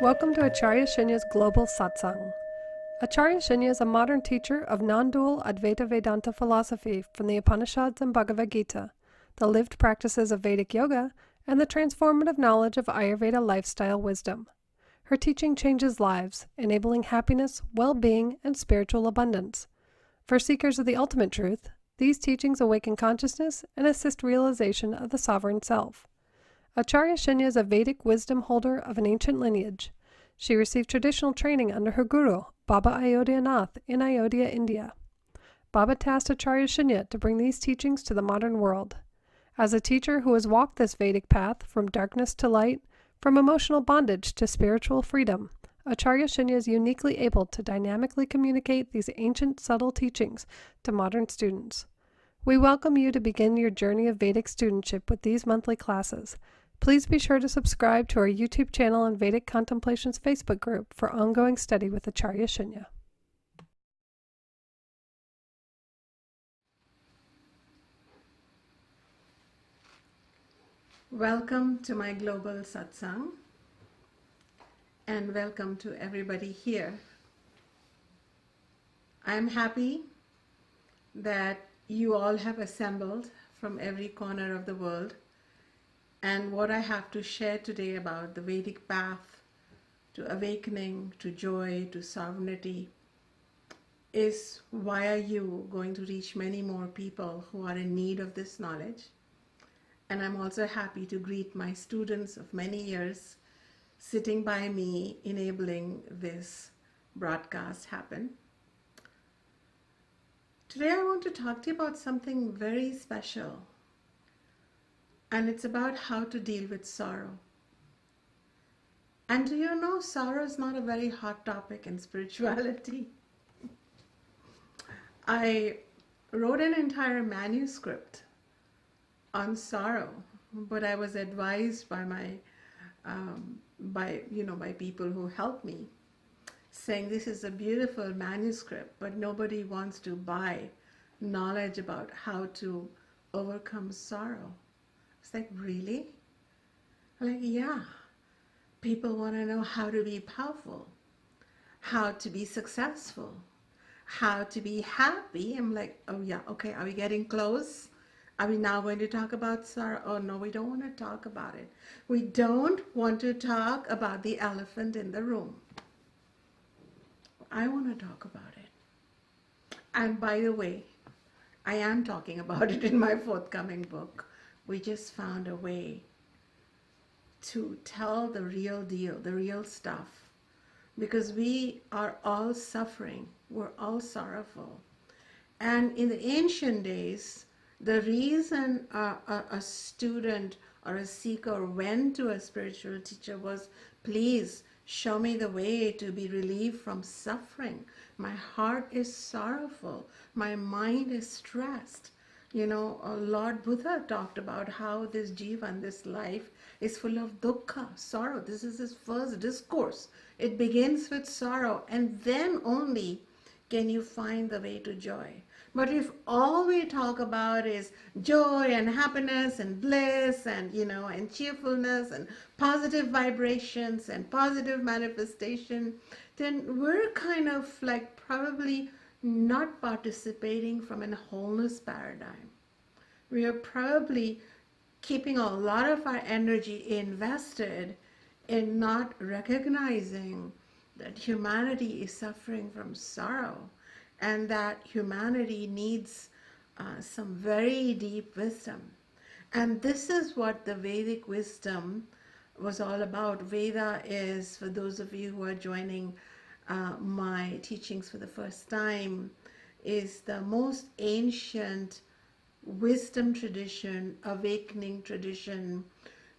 Welcome to Acharya Shunya's Global Satsang. Acharya Shunya is a modern teacher of non-dual Advaita Vedanta philosophy from the Upanishads and Bhagavad Gita, the lived practices of Vedic yoga, and the transformative knowledge of Ayurveda lifestyle wisdom. Her teaching changes lives, enabling happiness, well-being, and spiritual abundance. For seekers of the ultimate truth, these teachings awaken consciousness and assist realization of the sovereign self. Acharya Shunya is a Vedic wisdom holder of an ancient lineage. She received traditional training under her guru, Baba Ayodhya Nath, in Ayodhya, India. Baba tasked Acharya Shunya to bring these teachings to the modern world. As a teacher who has walked this Vedic path from darkness to light, from emotional bondage to spiritual freedom, Acharya Shunya is uniquely able to dynamically communicate these ancient subtle teachings to modern students. We welcome you to begin your journey of Vedic studentship with these monthly classes. Please be sure to subscribe to our YouTube channel and Vedic Contemplations Facebook group for ongoing study with Acharya Shunya. Welcome to my global satsang, and welcome to everybody here. I'm happy that you all have assembled from every corner of the world, and what I have to share today about the Vedic path to awakening, to joy, to sovereignty is via you going to reach many more people who are in need of this knowledge. And I'm also happy to greet my students of many years sitting by me, enabling this broadcast happen. Today I want to talk to you about something very special, and it's about how to deal with sorrow. And do you know, sorrow is not a very hot topic in spirituality. I wrote an entire manuscript on sorrow, but I was advised by by people who helped me, saying this is a beautiful manuscript, but nobody wants to buy knowledge about how to overcome sorrow. It's like, really? I'm like, yeah. People want to know how to be powerful, how to be successful, how to be happy. I'm like, oh yeah, okay, are we getting close? Are we now going to talk about sorrow? Oh no, we don't want to talk about it. We don't want to talk about the elephant in the room. I want to talk about it. And by the way, I am talking about it in my forthcoming book. We just found a way to tell the real deal, the real stuff, because we are all suffering. We're all sorrowful. And in the ancient days, the reason a student or a seeker went to a spiritual teacher was, please show me the way to be relieved from suffering. My heart is sorrowful. My mind is stressed. You know, Lord Buddha talked about how this jivan, this life, is full of dukkha, sorrow. This is his first discourse. It begins with sorrow, and then only can you find the way to joy. But if all we talk about is joy and happiness and bliss and, and cheerfulness and positive vibrations and positive manifestation, then we're kind of like probably not participating from a wholeness paradigm. We are probably keeping a lot of our energy invested in not recognizing that humanity is suffering from sorrow, and that humanity needs some very deep wisdom. And this is what the Vedic wisdom was all about. Veda is, for those of you who are joining my teachings for the first time, is the most ancient wisdom tradition, awakening tradition,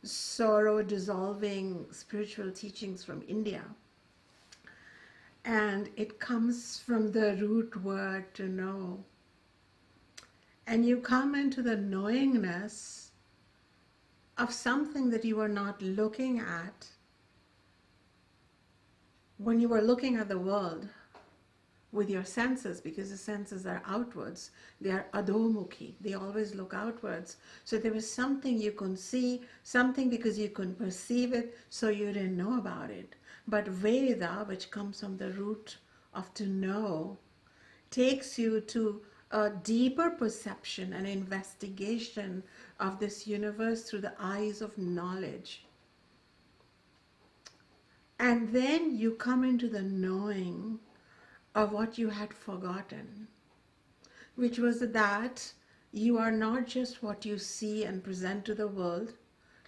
sorrow dissolving spiritual teachings from India. And it comes from the root word to know. And you come into the knowingness of something that you were not looking at when you were looking at the world. with your senses, because the senses are outwards. They are adhomukhi. They always look outwards. So there was something you couldn't see, something because you couldn't perceive it, so you didn't know about it. But Veda, which comes from the root of to know, takes you to a deeper perception and investigation of this universe through the eyes of knowledge. And then you come into the knowing of what you had forgotten, which was that you are not just what you see and present to the world,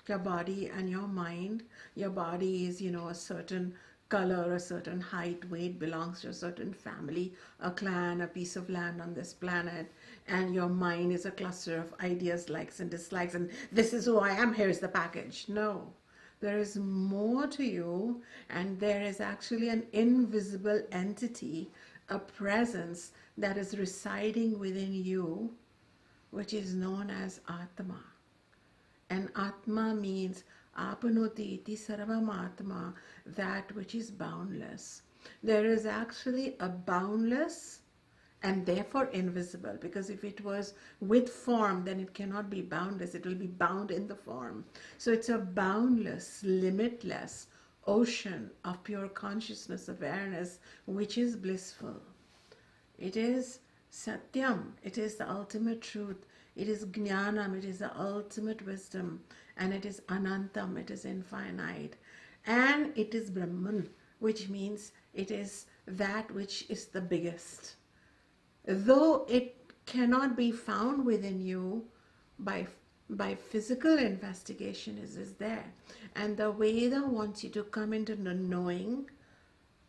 your body and your mind. Your body is, a certain color, a certain height, weight, belongs to a certain family, a clan, a piece of land on this planet. And your mind is a cluster of ideas, likes and dislikes, and this is who I am, here's the package. No. There is more to you, and there is actually an invisible entity, a presence that is residing within you, which is known as Atma. And Atma means Apanoti iti sarvam Atma, that which is boundless. There is actually a boundless and therefore invisible, because if it was with form, then it cannot be boundless. It will be bound in the form. So it's a boundless, limitless ocean of pure consciousness awareness, which is blissful. It is Satyam. It is the ultimate truth. It is Jnanam. It is the ultimate wisdom. And it is Anantam. It is infinite. And it is Brahman, which means it is that which is the biggest. Though it cannot be found within you by physical investigation, is there. And the Veda wants you to come into the knowing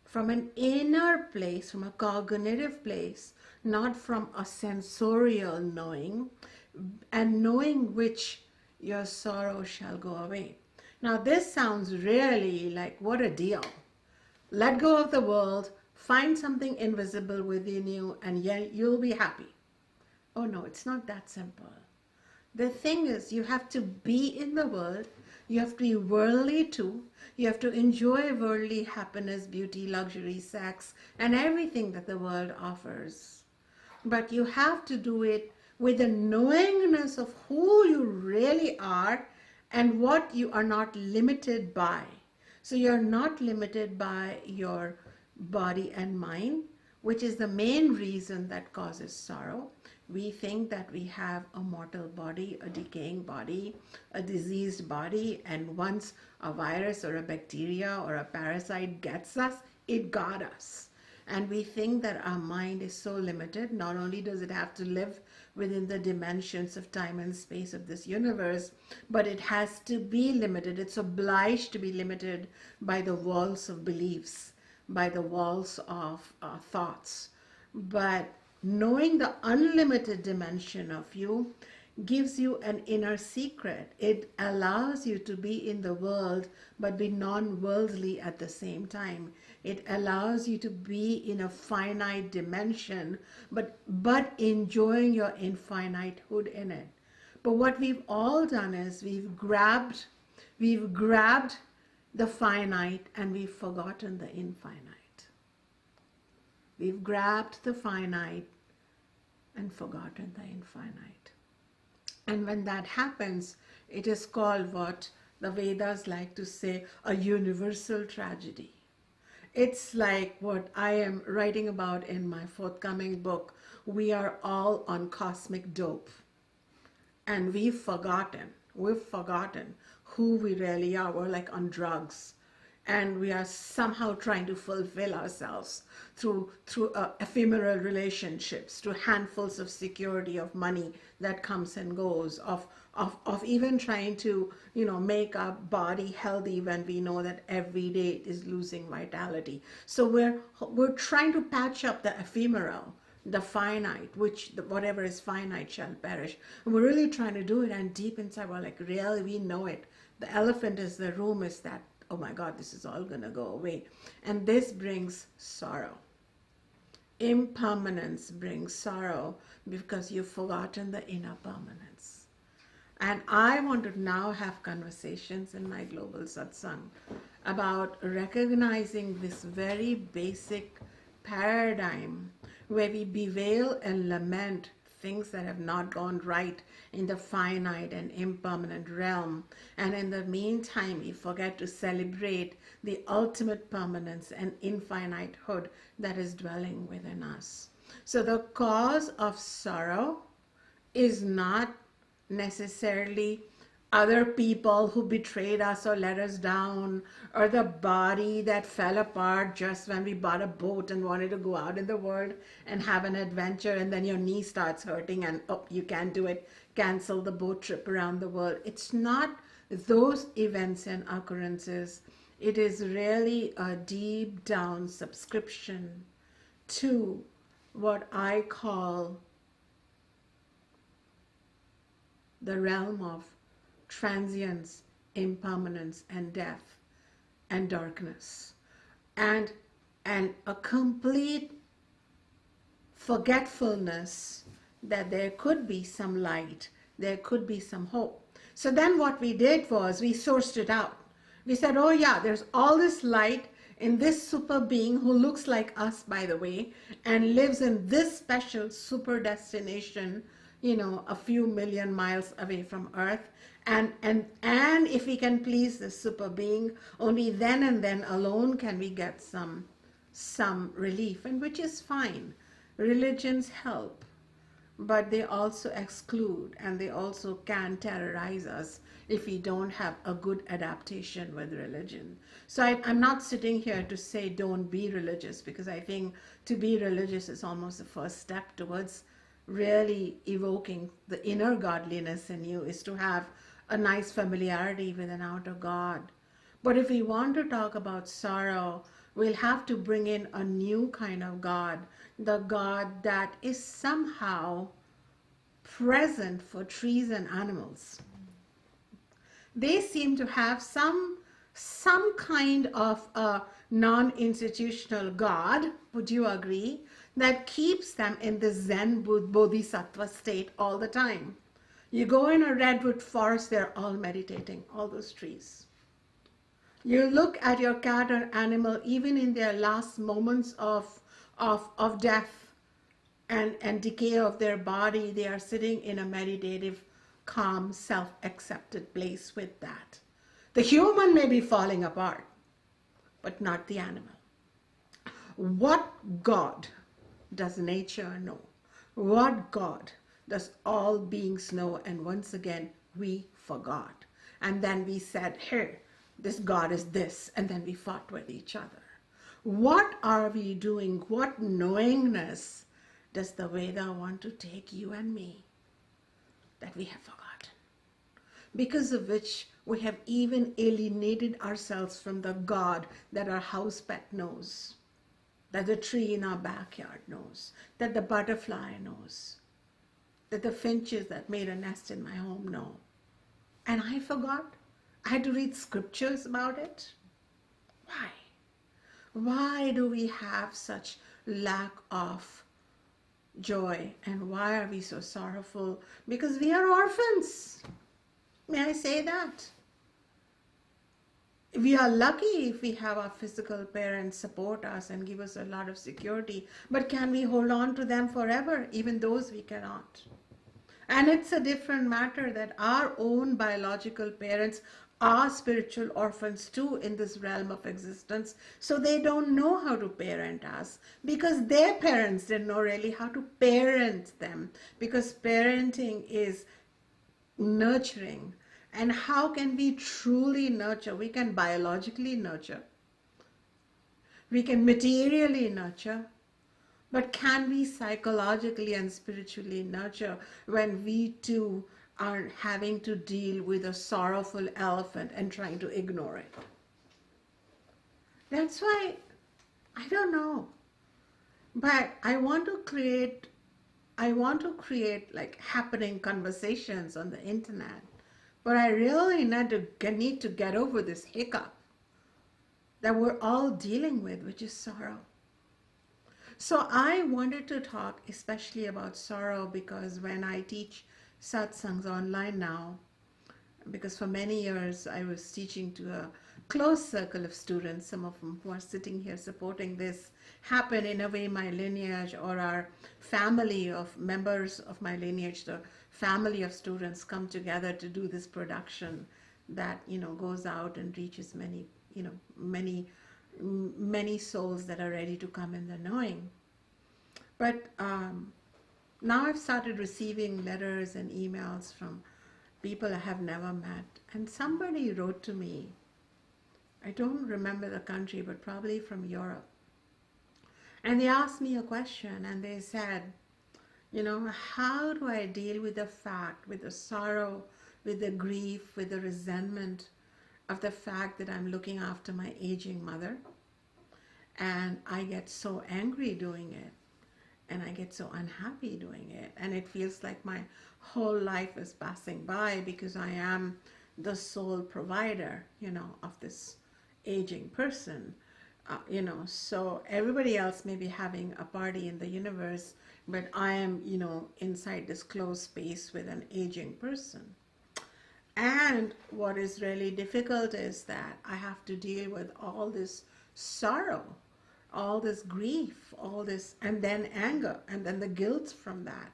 from an inner place, from a cognitive place, not from a sensorial knowing, and knowing which your sorrow shall go away. Now this sounds really like, what a deal. Let go of the world, find something invisible within you, and you'll be happy. Oh no, it's not that simple. The thing is, you have to be in the world, you have to be worldly too, you have to enjoy worldly happiness, beauty, luxury, sex, and everything that the world offers. But you have to do it with a knowingness of who you really are and what you are not limited by. So you're not limited by your body and mind, which is the main reason that causes sorrow. We think that we have a mortal body, a decaying body, a diseased body, and once a virus or a bacteria or a parasite gets us, it got us. And we think that our mind is so limited. Not only does it have to live within the dimensions of time and space of this universe, but it has to be limited. It's obliged to be limited by the walls of beliefs, by the walls of thoughts. But knowing the unlimited dimension of you gives you an inner secret. It allows you to be in the world but be non-worldly at the same time. It allows you to be in a finite dimension but enjoying your infinitehood in it. But what we've all done is we've grabbed the finite and we've forgotten the infinite. We've grabbed the finite and forgotten the infinite. And when that happens, it is called what the Vedas like to say a universal tragedy. It's like what I am writing about in my forthcoming book. We are all on cosmic dope. And we've forgotten who we really are. We're like on drugs. And we are somehow trying to fulfill ourselves through ephemeral relationships, through handfuls of security, of money that comes and goes, of even trying to, make our body healthy when we know that every day it is losing vitality. So we're trying to patch up the ephemeral, the finite, whatever is finite shall perish. And we're really trying to do it, and deep inside we're like, really, we know it. The elephant in the room is that, oh my God, this is all gonna go away. And this brings sorrow. Impermanence brings sorrow because you've forgotten the inner permanence. And I want to now have conversations in my global satsang about recognizing this very basic paradigm where we bewail and lament things that have not gone right in the finite and impermanent realm, and in the meantime we forget to celebrate the ultimate permanence and infinitehood that is dwelling within us. So the cause of sorrow is not necessarily other people who betrayed us or let us down, or the body that fell apart just when we bought a boat and wanted to go out in the world and have an adventure, and then your knee starts hurting and oh, you can't do it, cancel the boat trip around the world. It's not those events and occurrences. It is really a deep down subscription to what I call the realm of transience, impermanence, and death, and darkness, and a complete forgetfulness that there could be some light, there could be some hope. So then what we did was we sourced it out. We said, oh yeah, there's all this light in this super being who looks like us, by the way, and lives in this special super destination, you know, a few million miles away from Earth. And if we can please this super being, only then and then alone can we get some relief, and which is fine. Religions help, but they also exclude, and they also can terrorize us if we don't have a good adaptation with religion. So I'm not sitting here to say don't be religious, because I think to be religious is almost the first step towards really evoking the inner godliness in you, is to have a nice familiarity with an outer God. But if we want to talk about sorrow, we'll have to bring in a new kind of God, the God that is somehow present for trees and animals. They seem to have some kind of a non-institutional God, would you agree, that keeps them in the Zen Bodhisattva state all the time. You go in a redwood forest, they're all meditating, all those trees. You look at your cat or animal, even in their last moments of death and decay of their body, they are sitting in a meditative, calm, self-accepted place with that. The human may be falling apart, but not the animal. What God does nature know? What God does all beings know? And once again, we forgot. And then we said, here, this God is this, and then we fought with each other. What are we doing? What knowingness does the Veda want to take you and me that we have forgotten? Because of which we have even alienated ourselves from the God that our house pet knows, that the tree in our backyard knows, that the butterfly knows, that the finches that made a nest in my home know. And I forgot. I had to read scriptures about it. Why? Why do we have such lack of joy, and why are we so sorrowful? Because we are orphans. May I say that? We are lucky if we have our physical parents support us and give us a lot of security, but can we hold on to them forever? Even those we cannot. And it's a different matter that our own biological parents are spiritual orphans too in this realm of existence. So they don't know how to parent us, because their parents didn't know really how to parent them, because parenting is nurturing. And how can we truly nurture? We can biologically nurture. We can materially nurture. But can we psychologically and spiritually nurture when we too are having to deal with a sorrowful elephant and trying to ignore it? That's why, I don't know, but I want to create like happening conversations on the internet, but I really need to get over this hiccup that we're all dealing with, which is sorrow. So I wanted to talk especially about sorrow, because when I teach satsangs online now, because for many years I was teaching to close circle of students, some of them who are sitting here supporting this, happen in a way my lineage or our family of members of my lineage, the family of students come together to do this production that, goes out and reaches many, many souls that are ready to come in the knowing. But now I've started receiving letters and emails from people I have never met. And somebody wrote to me, I don't remember the country, but probably from Europe. And they asked me a question and they said, how do I deal with the fact, with the sorrow, with the grief, with the resentment of the fact that I'm looking after my aging mother, and I get so angry doing it, and I get so unhappy doing it, and it feels like my whole life is passing by because I am the sole provider, of this aging person. So everybody else may be having a party in the universe, but I am, inside this closed space with an aging person. And what is really difficult is that I have to deal with all this sorrow, all this grief, all this, and then anger, and then the guilt from that.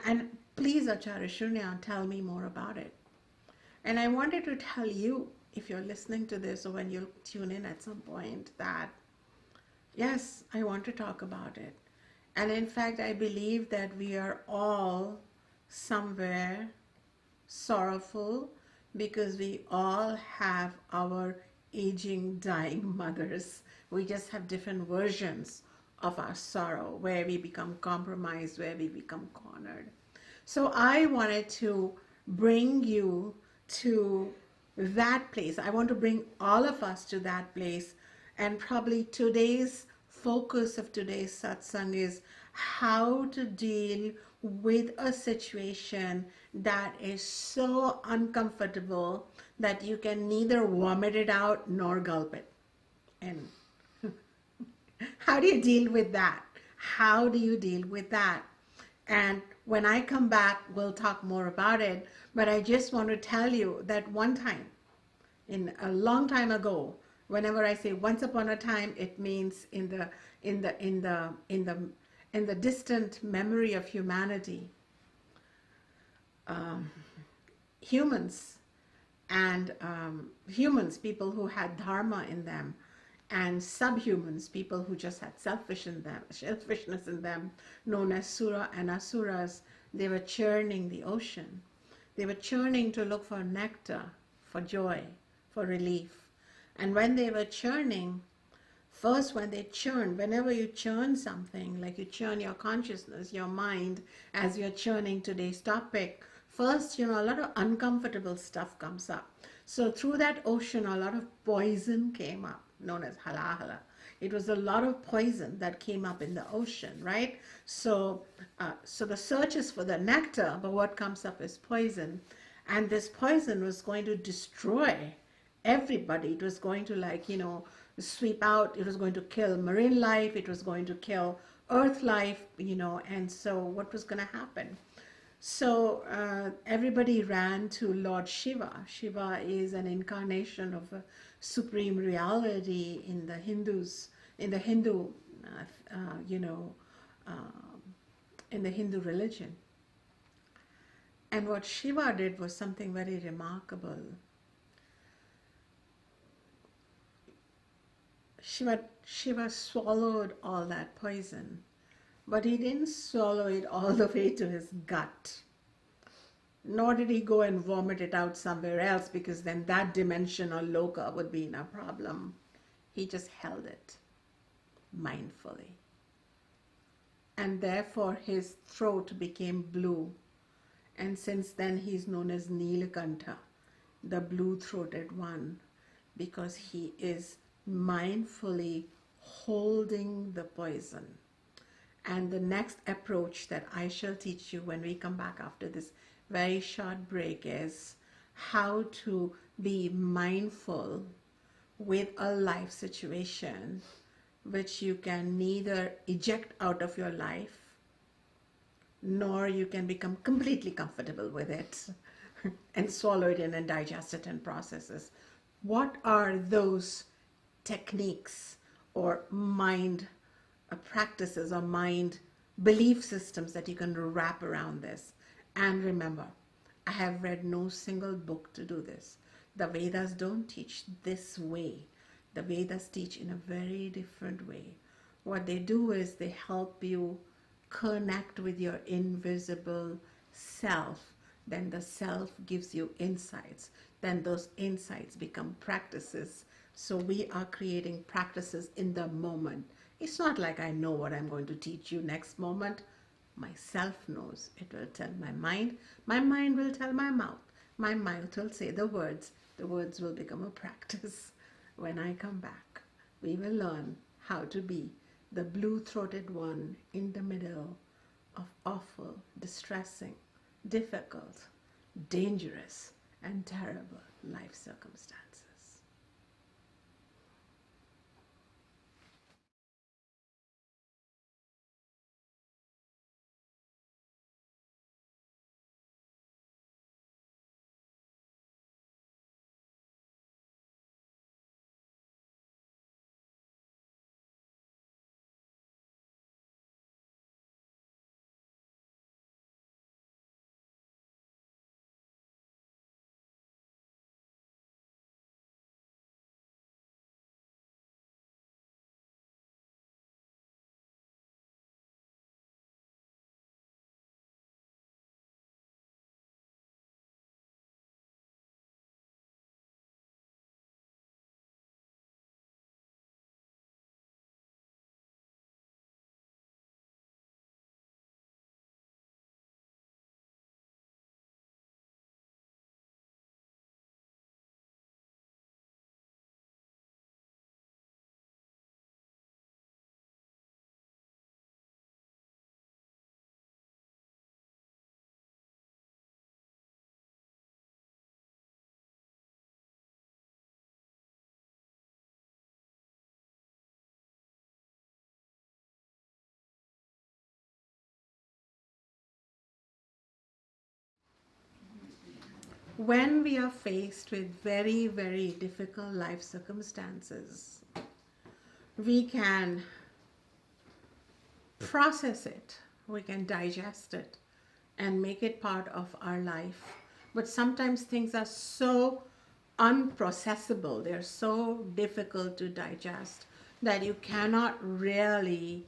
And please, Acharya Shunya, tell me more about it. And I wanted to tell you, if you're listening to this or when you tune in at some point, that yes, I want to talk about it. And in fact, I believe that we are all somewhere sorrowful because we all have our aging, dying mothers. We just have different versions of our sorrow, where we become compromised, where we become cornered. So I wanted to bring you to that place. I want to bring all of us to that place. And probably today's focus of today's satsang is how to deal with a situation that is so uncomfortable that you can neither vomit it out nor gulp it. And how do you deal with that? How do you deal with that? And when I come back, we'll talk more about it. But I just want to tell you that one time, in a long time ago, whenever I say once upon a time, it means in the distant memory of humanity, humans, people who had dharma in them, and subhumans, people who just had selfishness in them, known as sura and asuras, they were churning the ocean. They were churning to look for nectar, for joy, for relief. And when they were churning, first when they churn, whenever you churn something, like you churn your consciousness, your mind, as you're churning today's topic, first, a lot of uncomfortable stuff comes up. So through that ocean, a lot of poison came up, known as halahala. It was a lot of poison that came up in the ocean, right? So, so the search is for the nectar, but what comes up is poison. And this poison was going to destroy everybody. It was going to sweep out, it was going to kill marine life, it was going to kill earth life, and so what was going to happen? So everybody ran to Lord Shiva. Shiva is an incarnation of a supreme reality in the Hindus, in the Hindu, in the Hindu religion. And what Shiva did was something very remarkable. Shiva swallowed all that poison, but he didn't swallow it all the way to his gut. Nor did he go and vomit it out somewhere else, because then that dimension or loka would be in a problem. He just held it mindfully. And therefore his throat became blue. And since then he's known as Nilakantha, the blue-throated one, because he is mindfully holding the poison. And the next approach that I shall teach you when we come back after this very short break is how to be mindful with a life situation which you can neither eject out of your life, nor you can become completely comfortable with it and swallow it in and digest it and process it. what are those techniques or mind practices or mind belief systems that you can wrap around this. And remember, I have read no single book to do this. The Vedas don't teach this way. The Vedas teach in a very different way. What they do is they help you connect with your invisible self. Then the self gives you insights. Then those insights become practices. So we are creating practices in the moment. It's not like I know what I'm going to teach you next moment. Myself knows. It will tell my mind. My mind will tell my mouth. My mouth will say the words. The words will become a practice. When I come back, we will learn how to be the blue-throated one in the middle of awful, distressing, difficult, dangerous, and terrible life circumstances. When we are faced with very, very difficult life circumstances, we can process it, we can digest it, and make it part of our life. But sometimes things are so unprocessable, they're so difficult to digest that you cannot really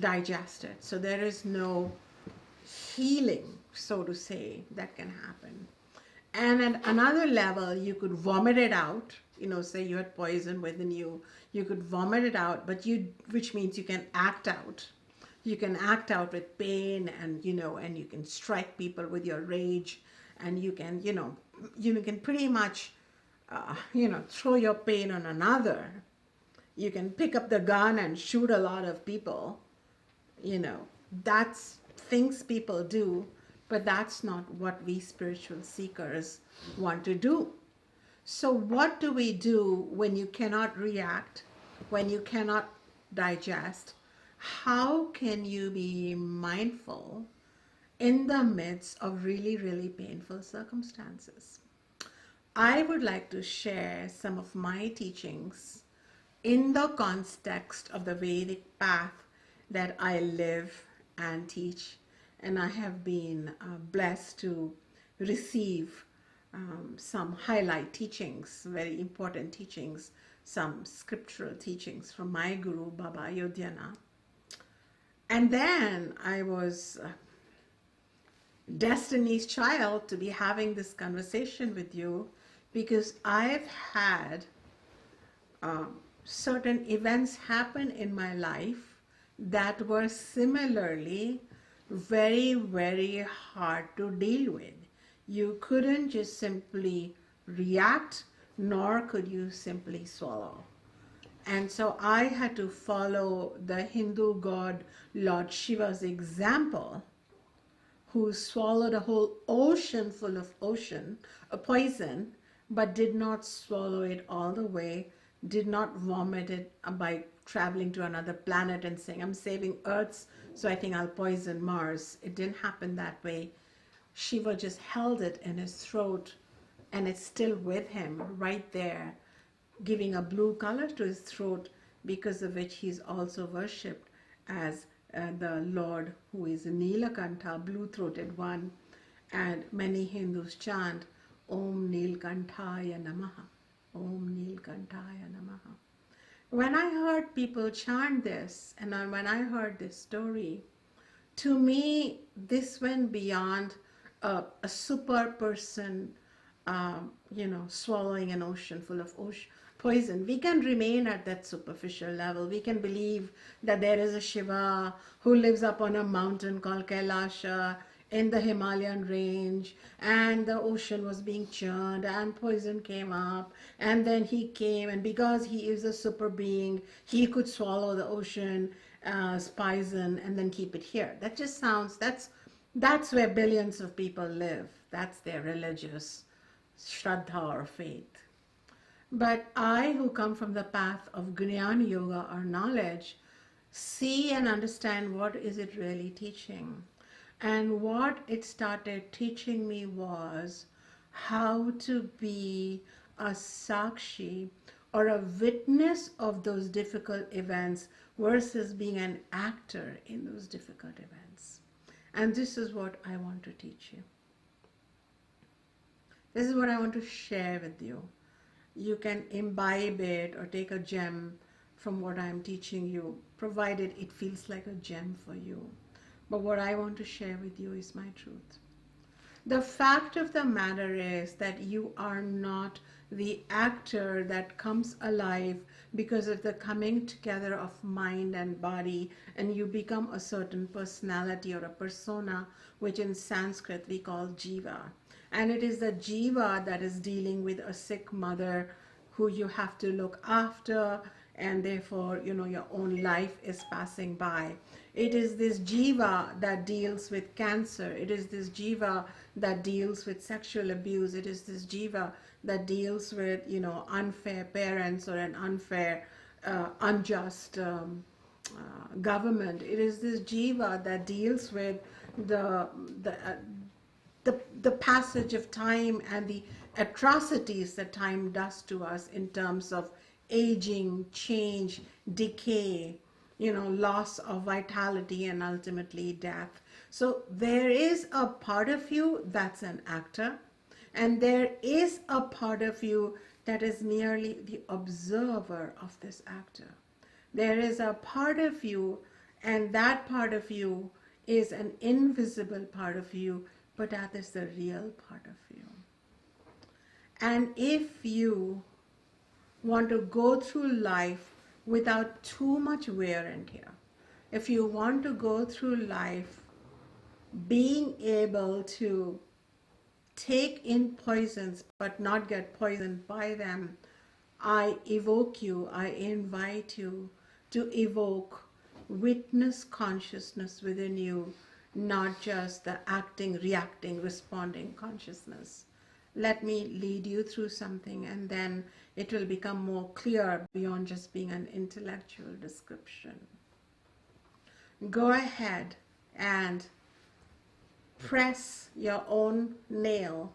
digest it. So there is no healing, so to say, that can happen. And at another level, you could vomit it out. Say you had poison within you, you could vomit it out, which means you can act out. You can act out with pain, and you can strike people with your rage, and you can pretty much throw your pain on another. You can pick up the gun and shoot a lot of people. That's things people do, but that's not what we spiritual seekers want to do. So what do we do when you cannot react, when you cannot digest? How can you be mindful in the midst of really, really painful circumstances? I would like to share some of my teachings in the context of the Vedic path that I live and teach. And I have been blessed to receive some highlight teachings, very important teachings, some scriptural teachings from my guru, Baba Ayodhyana. And then I was Destiny's child to be having this conversation with you, because I've had certain events happen in my life that were similarly very, very hard to deal with. You couldn't just simply react, nor could you simply swallow. And so I had to follow the Hindu god Lord Shiva's example, who swallowed a whole ocean full of poison, but did not swallow it all the way, did not vomit it by traveling to another planet and saying, I'm saving Earth, so I think I'll poison Mars. It didn't happen that way. Shiva just held it in his throat, and it's still with him right there. giving a blue color to his throat, because of which he is also worshipped as the Lord who is Nilakantha, blue-throated one. And many Hindus chant Om Nilkantaya Namaha, Om Nilkantaya Namaha. When I heard people chant this, and when I heard this story, to me, this went beyond a super person, swallowing an ocean full of poison. We can remain at that superficial level. We can believe that there is a Shiva who lives up on a mountain called Kailasha in the Himalayan range, and the ocean was being churned and poison came up, and then he came, and because he is a super being, he could swallow the ocean poison and then keep it here. That just sounds, that's where billions of people live. That's their religious shraddha or faith. But I, who come from the path of Jnana Yoga or knowledge, see and understand what is it really teaching. And what it started teaching me was how to be a sakshi, or a witness of those difficult events, versus being an actor in those difficult events. And this is what I want to teach you. This is what I want to share with you. You can imbibe it or take a gem from what I'm teaching you, provided it feels like a gem for you. But what I want to share with you is my truth. The fact of the matter is that you are not the actor that comes alive because of the coming together of mind and body, and you become a certain personality or a persona, which in Sanskrit we call jiva. And it is the jiva that is dealing with a sick mother who you have to look after, and therefore, your own life is passing by. It is this jiva that deals with cancer. It is this jiva that deals with sexual abuse. It is this jiva that deals with, unfair parents or an unfair, unjust government. It is this jiva that deals with the passage of time and the atrocities that time does to us in terms of aging, change, decay, loss of vitality, and ultimately death. So there is a part of you that's an actor, and there is a part of you that is merely the observer of this actor. There is a part of you, and that part of you is an invisible part of you, but that is the real part of you. And if you want to go through life without too much wear and tear, if you want to go through life being able to take in poisons but not get poisoned by them, I evoke you, I invite you to evoke witness consciousness within you, not just the acting, reacting, responding consciousness. Let me lead you through something, and then it will become more clear beyond just being an intellectual description. Go ahead and press your own nail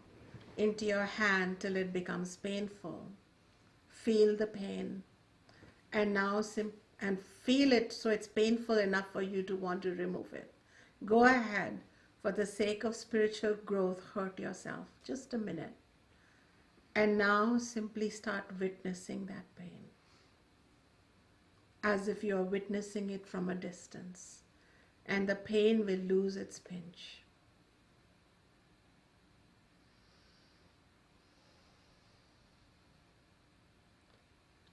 into your hand till it becomes painful. Feel the pain, and now and feel it so it's painful enough for you to want to remove it. Go ahead, for the sake of spiritual growth, hurt yourself just a minute. And now simply start witnessing that pain, as if you are witnessing it from a distance, and the pain will lose its pinch.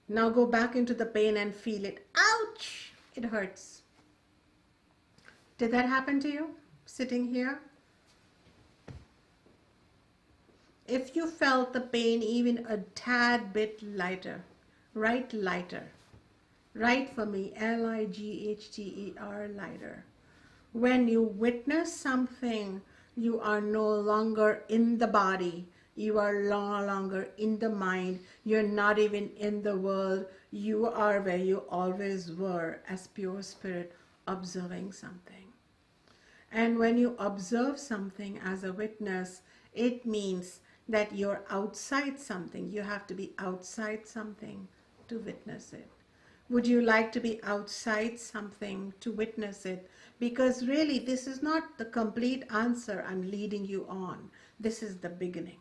Now go back into the pain and feel it. Ouch! It hurts. Did that happen to you, sitting here? If you felt the pain even a tad bit lighter, write lighter. Write for me, L-I-G-H-T-E-R, lighter. When you witness something, you are no longer in the body. You are no longer in the mind. You're not even in the world. You are where you always were, as pure spirit, observing something. And when you observe something as a witness, it means that you're outside something. You have to be outside something to witness it. Would you like to be outside something to witness it? Because really, this is not the complete answer I'm leading you on. This is the beginning.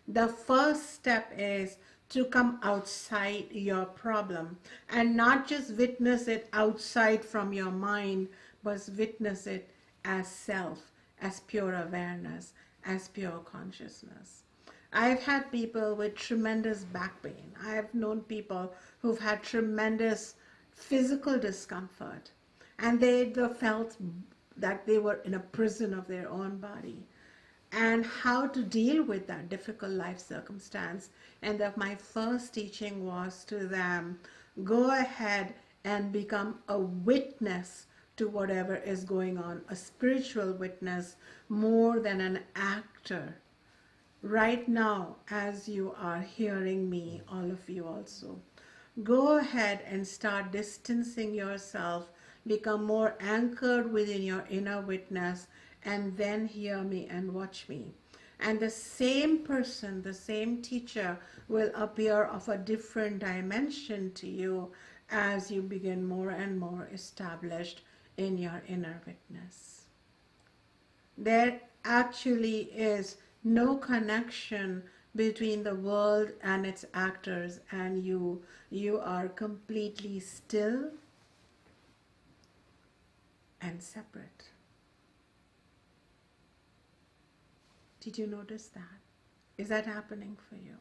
The first step is to come outside your problem and not just witness it outside from your mind, but witness it as self, as pure awareness, as pure consciousness. I've had people with tremendous back pain. I have known people who've had tremendous physical discomfort, and they felt that they were in a prison of their own body, and how to deal with that difficult life circumstance. And that my first teaching was to them, go ahead and become a witness to whatever is going on, a spiritual witness more than an actor. Right now, as you are hearing me, all of you also, go ahead and start distancing yourself, become more anchored within your inner witness, and then hear me and watch me. And the same person, the same teacher will appear of a different dimension to you as you begin more and more established in your inner witness. There actually is no connection between the world and its actors and you. You are completely still and separate. Did you notice that? Is that happening for you?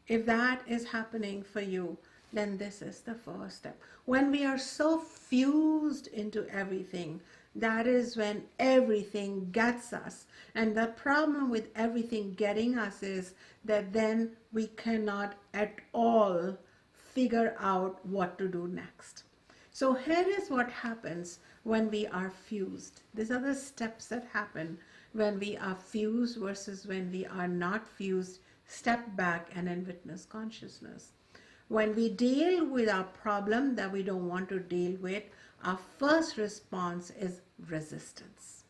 If that is happening for you, then this is the first step. When we are so fused into everything, that is when everything gets us. And the problem with everything getting us is that then we cannot at all figure out what to do next. So here is what happens when we are fused. These are the steps that happen when we are fused versus when we are not fused. Step back and then witness consciousness. When we deal with our problem that we don't want to deal with, our first response is resistance.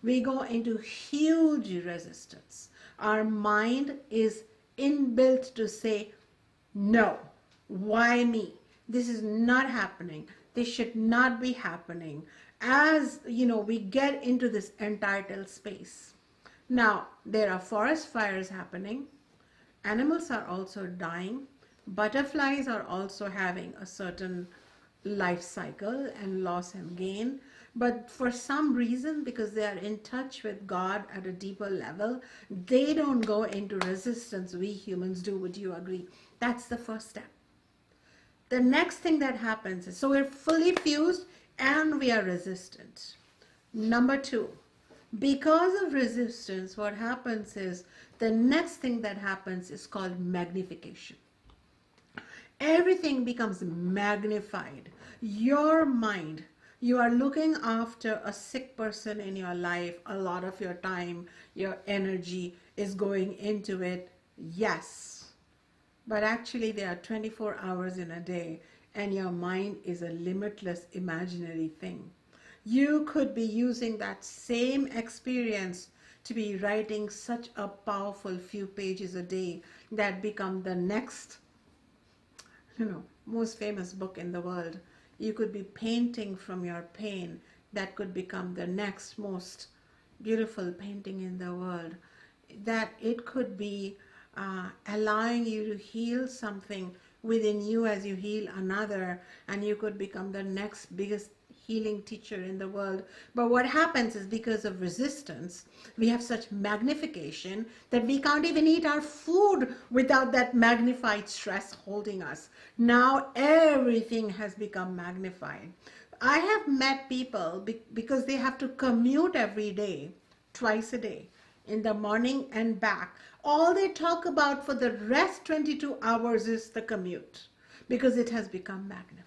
We go into huge resistance. Our mind is inbuilt to say, no, why me? This is not happening. This should not be happening. As you know, we get into this entitled space. Now, there are forest fires happening. Animals are also dying. Butterflies are also having a certain life cycle and loss and gain. But for some reason, because they are in touch with God at a deeper level, they don't go into resistance. We humans do. Would you agree? That's the first step. The next thing that happens is, so we're fully fused and we are resistant. Number two, because of resistance, what happens is, the next thing that happens is called magnification. Everything becomes magnified. Your mind, you are looking after a sick person in your life, a lot of your time, your energy is going into it. Yes, but actually there are 24 hours in a day and your mind is a limitless imaginary thing. You could be using that same experience to be writing such a powerful few pages a day that become the next, most famous book in the world. You could be painting from your pain that could become the next most beautiful painting in the world. That it could be allowing you to heal something within you as you heal another, and you could become the next biggest healing teacher in the world. But what happens is, because of resistance, we have such magnification that we can't even eat our food without that magnified stress holding us. Now everything has become magnified. I have met people because they have to commute every day, twice a day, in the morning and back. All they talk about for the rest 22 hours is the commute, because it has become magnified.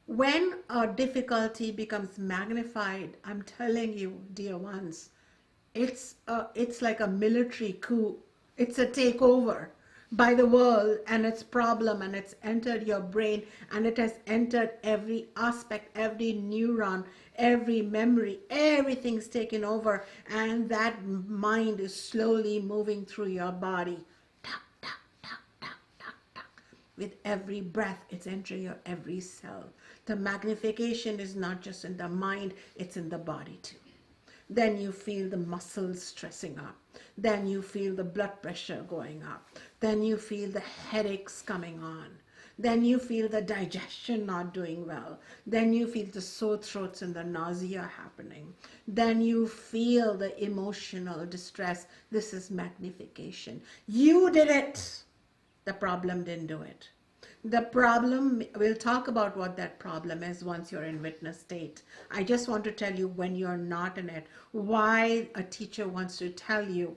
When a difficulty becomes magnified, I'm telling you, dear ones, it's like a military coup. It's a takeover. by the world and its problem, and it's entered your brain, and it has entered every aspect, every neuron, every memory, everything's taken over, and that mind is slowly moving through your body. Tuck, tuck, tuck, tuck, tuck, tuck. With every breath, it's entering your every cell. The magnification is not just in the mind, it's in the body too. Then you feel the muscles stressing up. Then you feel the blood pressure going up. Then you feel the headaches coming on. Then you feel the digestion not doing well. Then you feel the sore throats and the nausea happening. Then you feel the emotional distress. This is magnification. You did it. The problem didn't do it. The problem, we'll talk about what that problem is once you're in witness state. I just want to tell you, when you're not in it, why a teacher wants to tell you,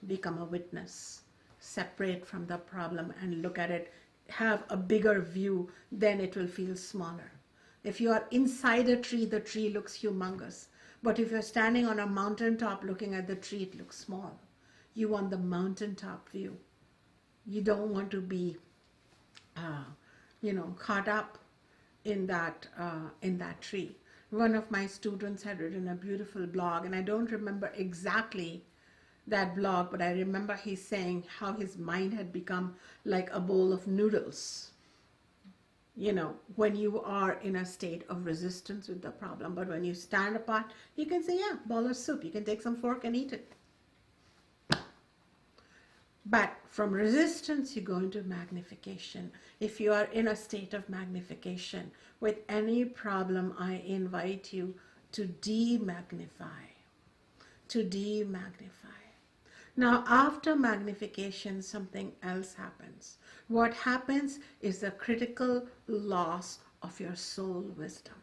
become a witness, separate from the problem and look at it, have a bigger view, then it will feel smaller. If you are inside a tree, the tree looks humongous. But if you're standing on a mountaintop looking at the tree, it looks small. You want the mountaintop view. You don't want to be caught up in that tree. One of my students had written a beautiful blog, and I don't remember exactly that blog, but I remember he saying how his mind had become like a bowl of noodles. When you are in a state of resistance with the problem, but when you stand apart, you can say, yeah, bowl of soup. You can take some fork and eat it. But from resistance, you go into magnification. If you are in a state of magnification with any problem, I invite you to demagnify, to demagnify. Now, after magnification, something else happens. What happens is the critical loss of your soul wisdom.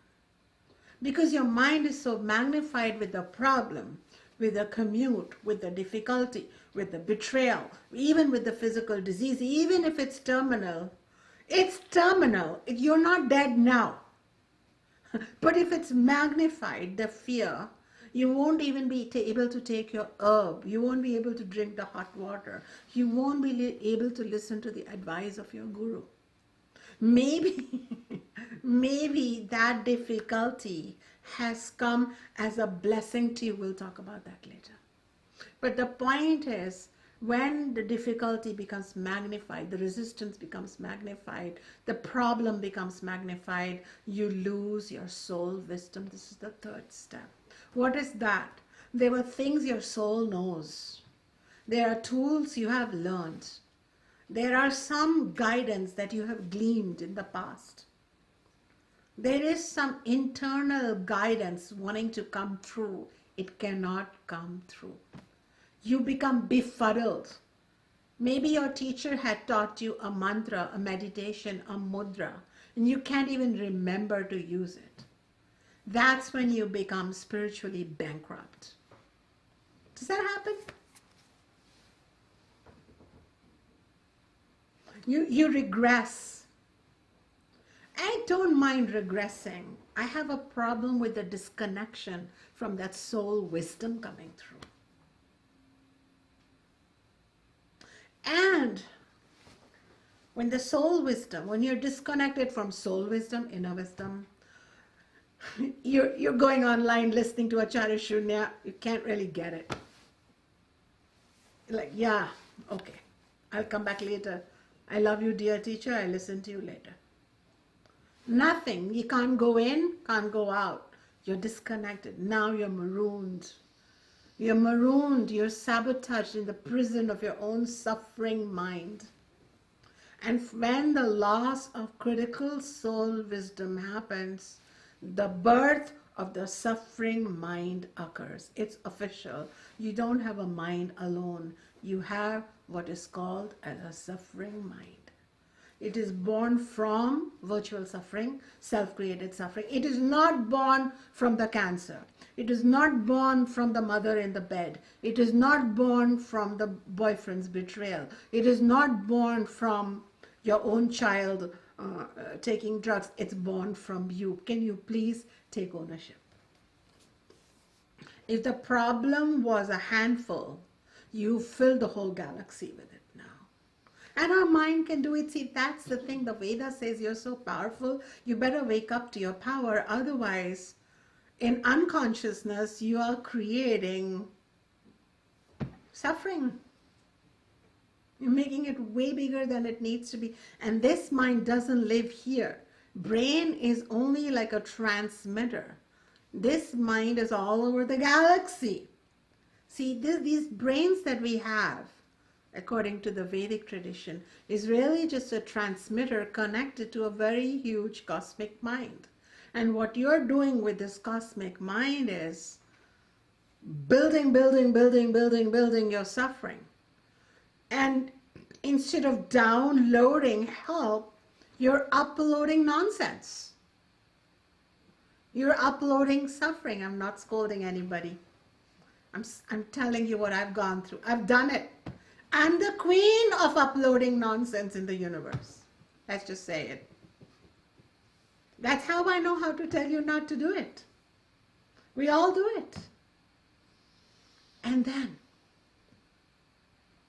Because your mind is so magnified with the problem, with the commute, with the difficulty, with the betrayal, even with the physical disease, even if it's terminal, it's terminal. You're not dead now. But if it's magnified, the fear, you won't even be able to take your herb. You won't be able to drink the hot water. You won't be able to listen to the advice of your guru. Maybe that difficulty has come as a blessing to you. We'll talk about that later. But the point is, when the difficulty becomes magnified, the resistance becomes magnified, the problem becomes magnified, you lose your soul wisdom. This is the third step. What is that? There were things your soul knows. There are tools you have learned. There are some guidance that you have gleaned in the past. There is some internal guidance wanting to come through. It cannot come through. You become befuddled. Maybe your teacher had taught you a mantra, a meditation, a mudra, and you can't even remember to use it. That's when you become spiritually bankrupt. Does that happen? You regress. I don't mind regressing. I have a problem with the disconnection from that soul wisdom coming through. And when the soul wisdom, when you're disconnected from soul wisdom, inner wisdom, you're going online listening to Acharya Shunya, you can't really get it. You're like, yeah, okay, I'll come back later. I love you, dear teacher, I'll listen to you later. Nothing. You can't go in, can't go out. You're disconnected. Now you're marooned. You're marooned. You're sabotaged in the prison of your own suffering mind. And when the loss of critical soul wisdom happens, the birth of the suffering mind occurs. It's official. You don't have a mind alone. You have what is called as a suffering mind. It is born from virtual suffering, self-created suffering. It is not born from the cancer. It is not born from the mother in the bed. It is not born from the boyfriend's betrayal. It is not born from your own child taking drugs. It's born from you. Can you please take ownership? If the problem was a handful, you filled the whole galaxy with it now. And our mind can do it. See, that's the thing. The Veda says you're so powerful, you better wake up to your power. Otherwise, in unconsciousness, you are creating suffering. You're making it way bigger than it needs to be. And this mind doesn't live here. Brain is only like a transmitter. This mind is all over the galaxy. See, these brains that we have, according to the Vedic tradition, is really just a transmitter connected to a very huge cosmic mind. And what you're doing with this cosmic mind is building your suffering. And instead of downloading help, you're uploading nonsense. You're uploading suffering. I'm not scolding anybody. I'm telling you what I've gone through. I've done it. I'm the queen of uploading nonsense in the universe. Let's just say it. That's how I know how to tell you not to do it. We all do it. And then,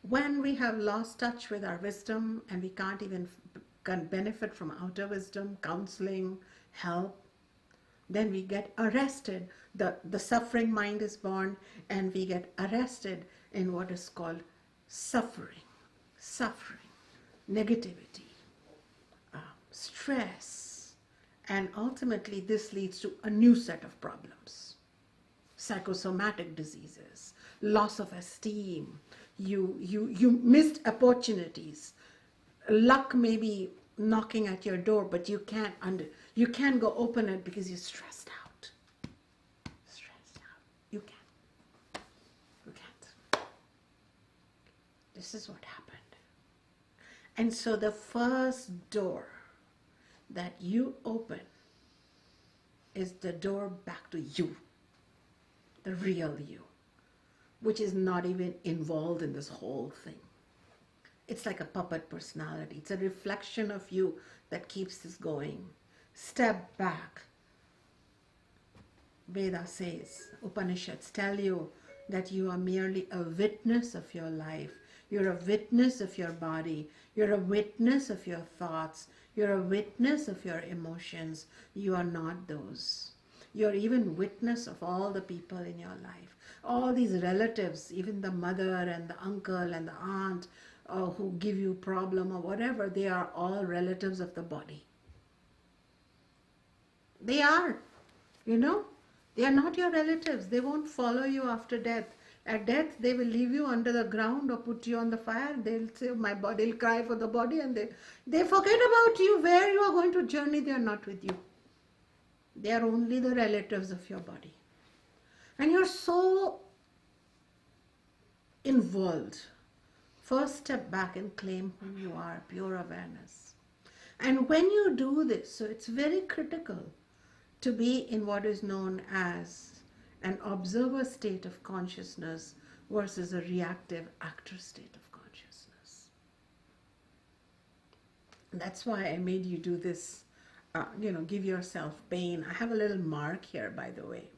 when we have lost touch with our wisdom and we can't even benefit from outer wisdom, counseling, help, then we get arrested. The suffering mind is born, and we get arrested in what is called suffering, negativity, stress, and ultimately this leads to a new set of problems. Psychosomatic diseases, loss of esteem, you missed opportunities, luck may be knocking at your door, but you can't go open it because you're stressed out. You can't. This is what happened. And so the first door that you open is the door back to you, the real you, which is not even involved in this whole thing. It's like a puppet personality. It's a reflection of you that keeps this going. Step back. Veda says, Upanishads tell you that you are merely a witness of your life. You're a witness of your body. You're a witness of your thoughts. You're a witness of your emotions. You are not those. You're even witness of all the people in your life. All these relatives, even the mother and the uncle and the aunt who give you problem or whatever, they are all relatives of the body. They are, they are not your relatives. They won't follow you after death. At death, they will leave you under the ground or put you on the fire. They'll say, my body will cry for the body, and they forget about you. Where you are going to journey, they are not with you. They are only the relatives of your body. And you're so involved. First, step back and claim who you are, pure awareness. And when you do this, so it's very critical to be in what is known as an observer state of consciousness versus a reactive actor state of consciousness. That's why I made you do this, give yourself pain. I have a little mark here, by the way.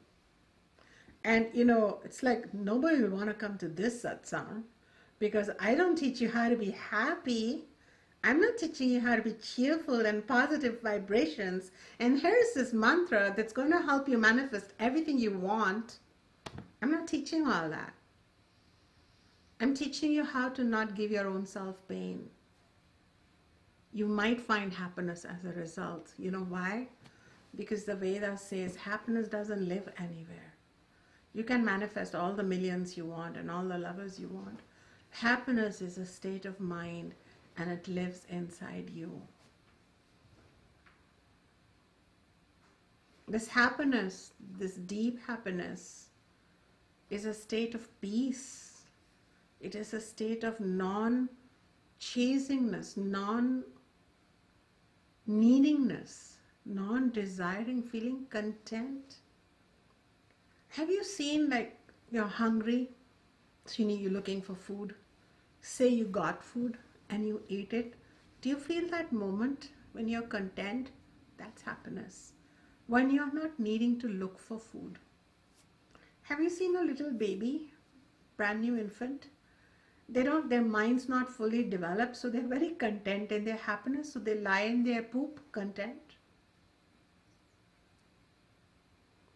And, it's like nobody will want to come to this satsang because I don't teach you how to be happy. I'm not teaching you how to be cheerful and positive vibrations. And here's this mantra that's going to help you manifest everything you want. I'm not teaching all that. I'm teaching you how to not give your own self pain. You might find happiness as a result. You know why? Because the Vedas says happiness doesn't live anywhere. You can manifest all the millions you want and all the lovers you want. Happiness is a state of mind, and it lives inside you. This happiness, this deep happiness, is a state of peace. It is a state of non-chasingness, non-needingness, non-desiring, feeling content. Have you seen, like, you're hungry, so you're looking for food. Say you got food and you ate it. Do you feel that moment when you're content? That's happiness. When you're not needing to look for food. Have you seen a little baby, brand new infant? their mind's not fully developed, so they're very content in their happiness, so they lie in their poop content.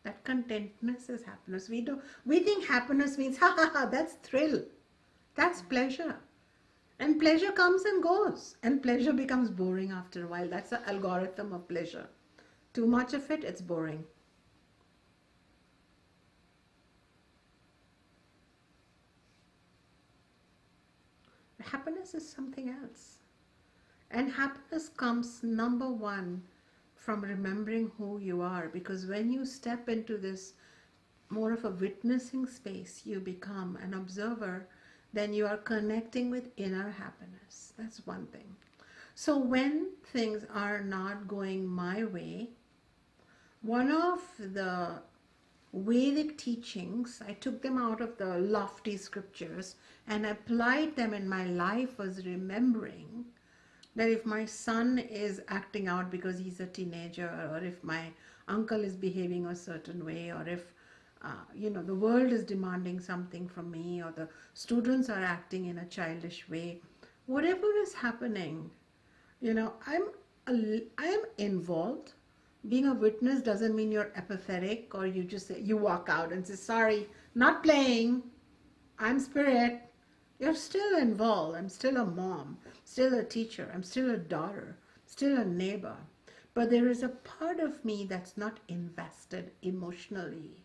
That contentness is happiness. We think happiness means ha ha ha, that's thrill, that's pleasure. And pleasure comes and goes, and pleasure becomes boring after a while. That's the algorithm of pleasure. Too much of it, it's boring. Happiness is something else. And happiness comes, number one, from remembering who you are. Because when you step into this more of a witnessing space, you become an observer, then you are connecting with inner happiness. That's one thing. So when things are not going my way, one of the Vedic teachings, I took them out of the lofty scriptures and applied them in my life, was remembering that if my son is acting out because he's a teenager, or if my uncle is behaving a certain way, or if the world is demanding something from me, or the students are acting in a childish way, whatever is happening, I am involved. Being a witness doesn't mean you're apathetic, or you walk out and say, sorry, not playing, I'm spirit. You're still involved. I'm still a mom, still a teacher, I'm still a daughter, still a neighbor. But there is a part of me that's not invested emotionally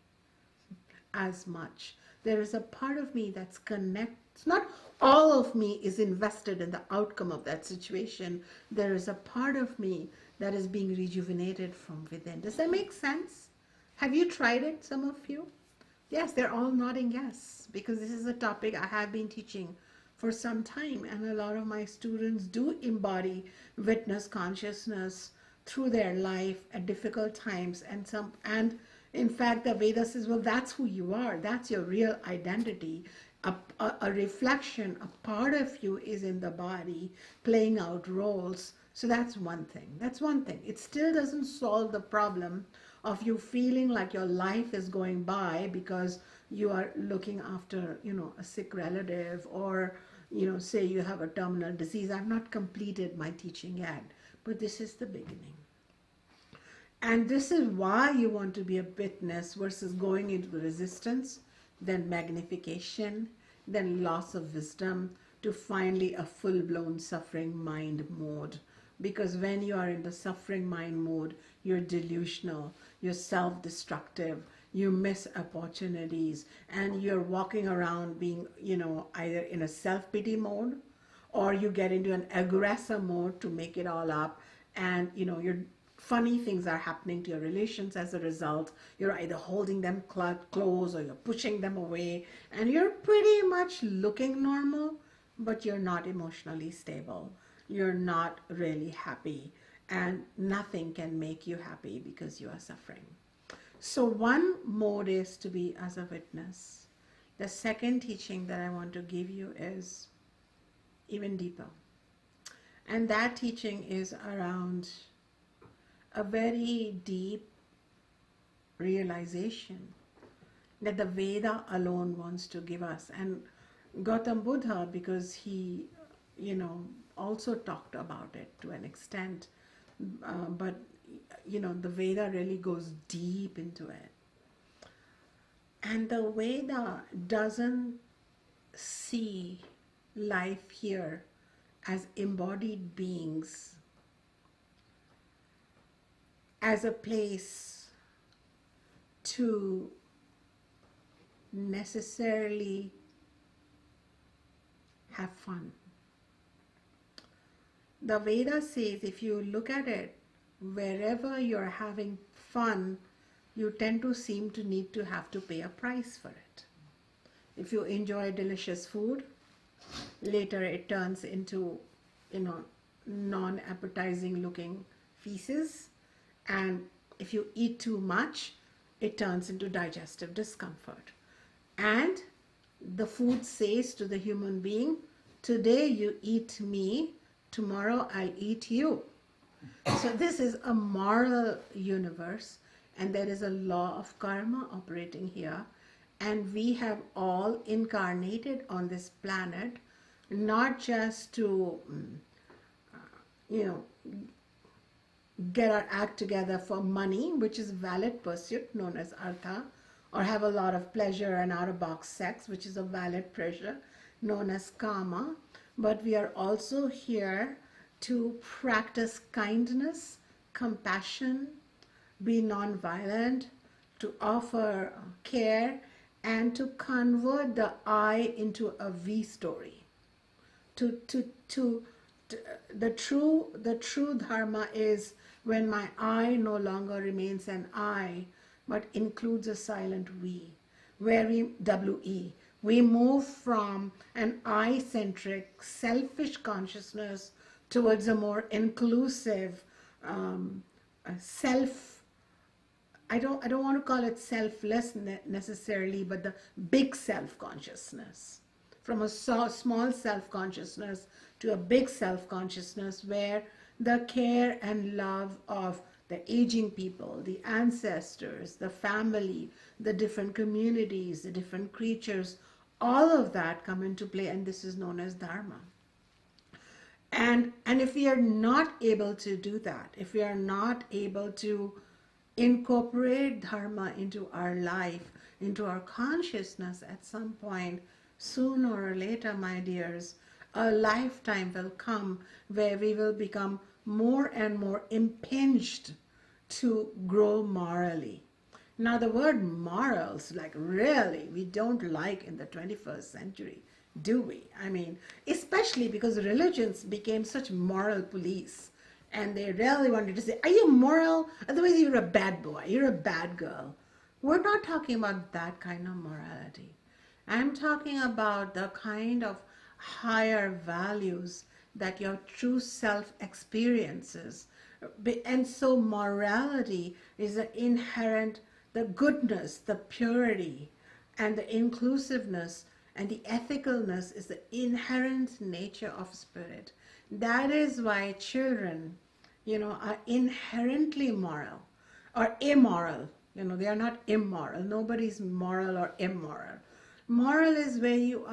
as much. There is a part of me that's connected. Not all of me is invested in the outcome of that situation. There is a part of me that is being rejuvenated from within. Does that make sense? Have you tried it, some of you? Yes, they're all nodding yes, because this is a topic I have been teaching for some time, and a lot of my students do embody witness consciousness through their life at difficult times, and in fact the Vedas says, well, that's who you are, that's your real identity. A reflection, a part of you is in the body playing out roles. So that's one thing. That's one thing. It still doesn't solve the problem of you feeling like your life is going by because you are looking after, a sick relative, or, say you have a terminal disease. I've not completed my teaching yet, but this is the beginning. And this is why you want to be a witness versus going into the resistance, then magnification, then loss of wisdom, to finally a full-blown suffering mind mode. Because when you are in the suffering mind mode, you're delusional, you're self-destructive, you miss opportunities, and you're walking around being, either in a self-pity mode, or you get into an aggressor mode to make it all up, and you're funny things are happening to your relations as a result. You're either holding them close or you're pushing them away, and you're pretty much looking normal, but you're not emotionally stable. You're not really happy, and nothing can make you happy because you are suffering. So one mode is to be as a witness. The second teaching that I want to give you is even deeper. And that teaching is around a very deep realization that the Veda alone wants to give us. And Gautam Buddha, because he, also talked about it to an extent, but, the Veda really goes deep into it. And the Veda doesn't see life here as embodied beings, as a place to necessarily have fun. The Veda says, if you look at it, wherever you're having fun, you tend to seem to need to have to pay a price for it. If you enjoy delicious food, later it turns into, non-appetizing looking feces. And if you eat too much, it turns into digestive discomfort. And the food says to the human being, today you eat me, tomorrow I'll eat you. So this is a moral universe, and there is a law of karma operating here. And we have all incarnated on this planet not just to, you know, get our act together for money, which is a valid pursuit known as artha, or have a lot of pleasure and out-of-box sex, which is a valid pleasure known as kama, but we are also here to practice kindness, compassion, be non-violent, to offer care, and to convert the I into a we story. The true dharma is when my I no longer remains an I, but includes a silent we, where we move from an I-centric, selfish consciousness towards a more inclusive self. I don't want to call it selfless necessarily, but the big self-consciousness. From a small self-consciousness to a big self-consciousness where the care and love of the aging people, the ancestors, the family, the different communities, the different creatures, all of that come into play, and this is known as dharma. And if we are not able to do that, if we are not able to incorporate dharma into our life, into our consciousness at some point, sooner or later, my dears, a lifetime will come where we will become more and more impinged to grow morally. Now, the word morals, like really, we don't like in the 21st century, do we? I mean, especially because religions became such moral police, and they really wanted to say, are you moral? Otherwise, you're a bad boy, you're a bad girl. We're not talking about that kind of morality. I'm talking about the kind of higher values that your true self experiences. And so morality is the inherent, the goodness, the purity, and the inclusiveness, and the ethicalness is the inherent nature of spirit. That is why children, are inherently moral or immoral. They are not immoral. Nobody's moral or immoral. Moral is where you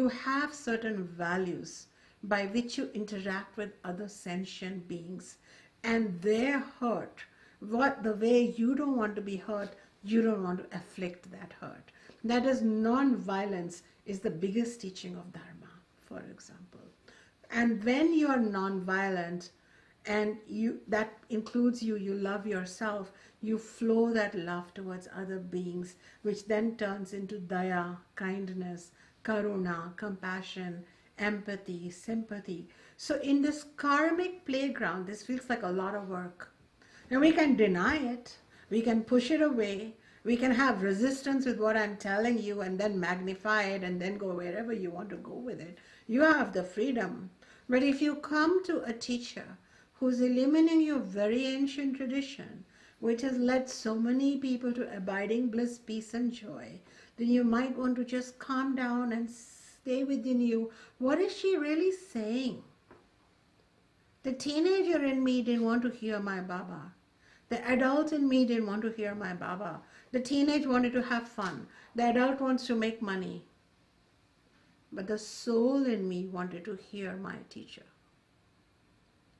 have certain values by which you interact with other sentient beings, and their hurt, the way you don't want to be hurt, you don't want to afflict that hurt. That is, non-violence is the biggest teaching of Dharma, for example. And when you are non-violent, and that includes you love yourself, you flow that love towards other beings, which then turns into daya, kindness, karuna, compassion, empathy, sympathy. So in this karmic playground, this feels like a lot of work. And we can deny it, we can push it away, we can have resistance with what I'm telling you and then magnify it and then go wherever you want to go with it. You have the freedom. But if you come to a teacher who's eliminating your very ancient tradition, which has led so many people to abiding bliss, peace, and joy, then you might want to just calm down and stay within you. What is she really saying? The teenager in me didn't want to hear my Baba. The adult in me didn't want to hear my Baba. The teenage wanted to have fun. The adult wants to make money. But the soul in me wanted to hear my teacher.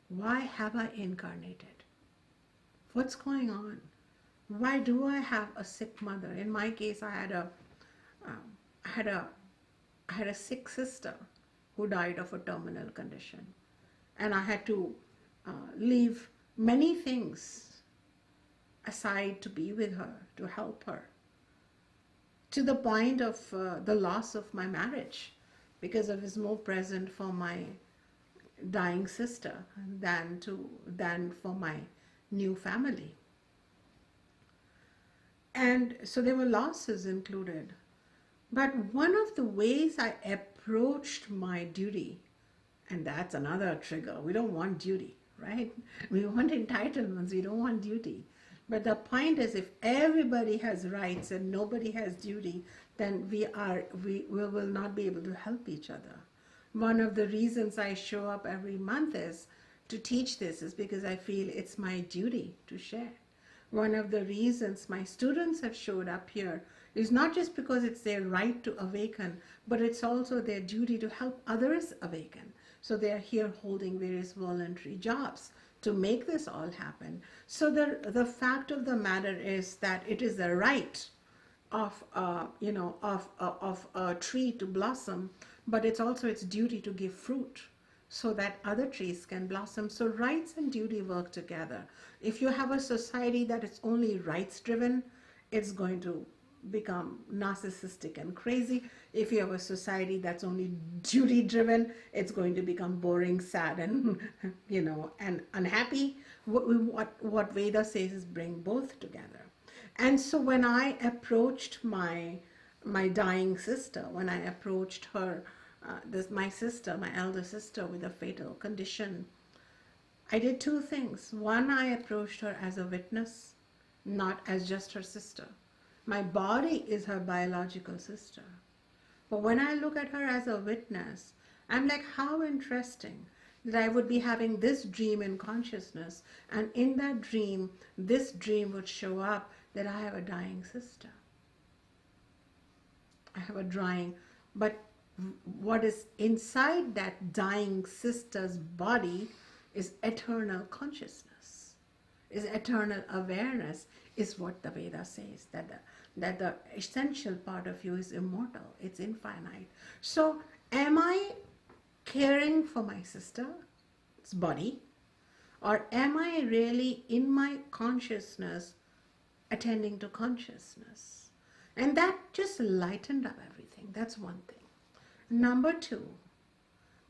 Why have I incarnated? What's going on? Why do I have a sick mother? In my case, I had a sick sister who died of a terminal condition, and I had to leave many things aside to be with her, to help her, to the point of the loss of my marriage, because I was more present for my dying sister than for my new family. And so there were losses included. But one of the ways I approached my duty, and that's another trigger, we don't want duty, right? We want entitlements, we don't want duty. But the point is, if everybody has rights and nobody has duty, then we will not be able to help each other. One of the reasons I show up every month is to teach this, is because I feel it's my duty to share. One of the reasons my students have showed up here It's not just because it's their right to awaken, but it's also their duty to help others awaken. So they are here holding various voluntary jobs to make this all happen. So the fact of the matter is that it is the right of of a tree to blossom, but it's also its duty to give fruit so that other trees can blossom. So rights and duty work together. If you have a society that is only rights driven, it's going to become narcissistic and crazy. If you have a society that's only duty driven, it's going to become boring, sad, and and unhappy. What Veda says is bring both together. And so when I approached my dying sister, when I approached her, my sister, my elder sister, with a fatal condition, I did two things. One, I approached her as a witness, not as just her sister. My body is her biological sister. But when I look at her as a witness, I'm like, how interesting that I would be having this dream in consciousness, and in that dream, this dream would show up that I have a dying sister. I have a dying, but what is inside that dying sister's body is eternal consciousness, is eternal awareness, is what the Veda says, that the essential part of you is immortal, it's infinite. So am I caring for my sister's body, or am I really in my consciousness attending to consciousness? And that just lightened up everything. That's one thing. Number two,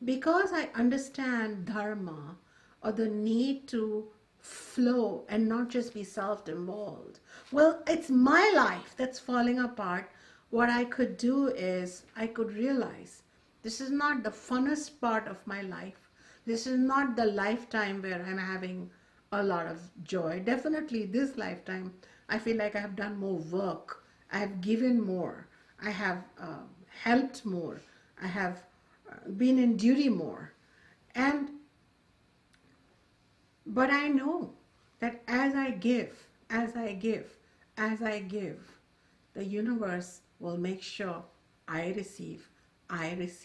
because I understand dharma, or the need to flow and not just be self-involved. Well, it's my life that's falling apart. What I could do is I could realize this is not the funnest part of my life. This is not the lifetime where I'm having a lot of joy. Definitely this lifetime, I feel like I have done more work. I have given more. I have helped more. I have been in duty more. But I know that as I give, the universe will make sure I receive. This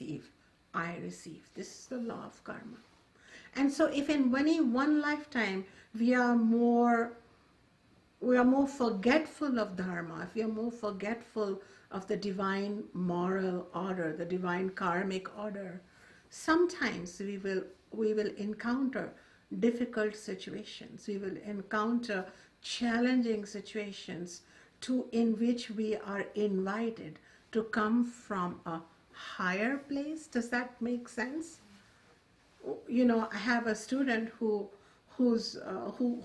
is the law of karma. And so if in any one lifetime we are more forgetful of dharma, if we are more forgetful of the divine moral order, the divine karmic order, sometimes we will encounter difficult situations. We will encounter challenging situations in which we are invited to come from a higher place. Does that make sense? I have a student who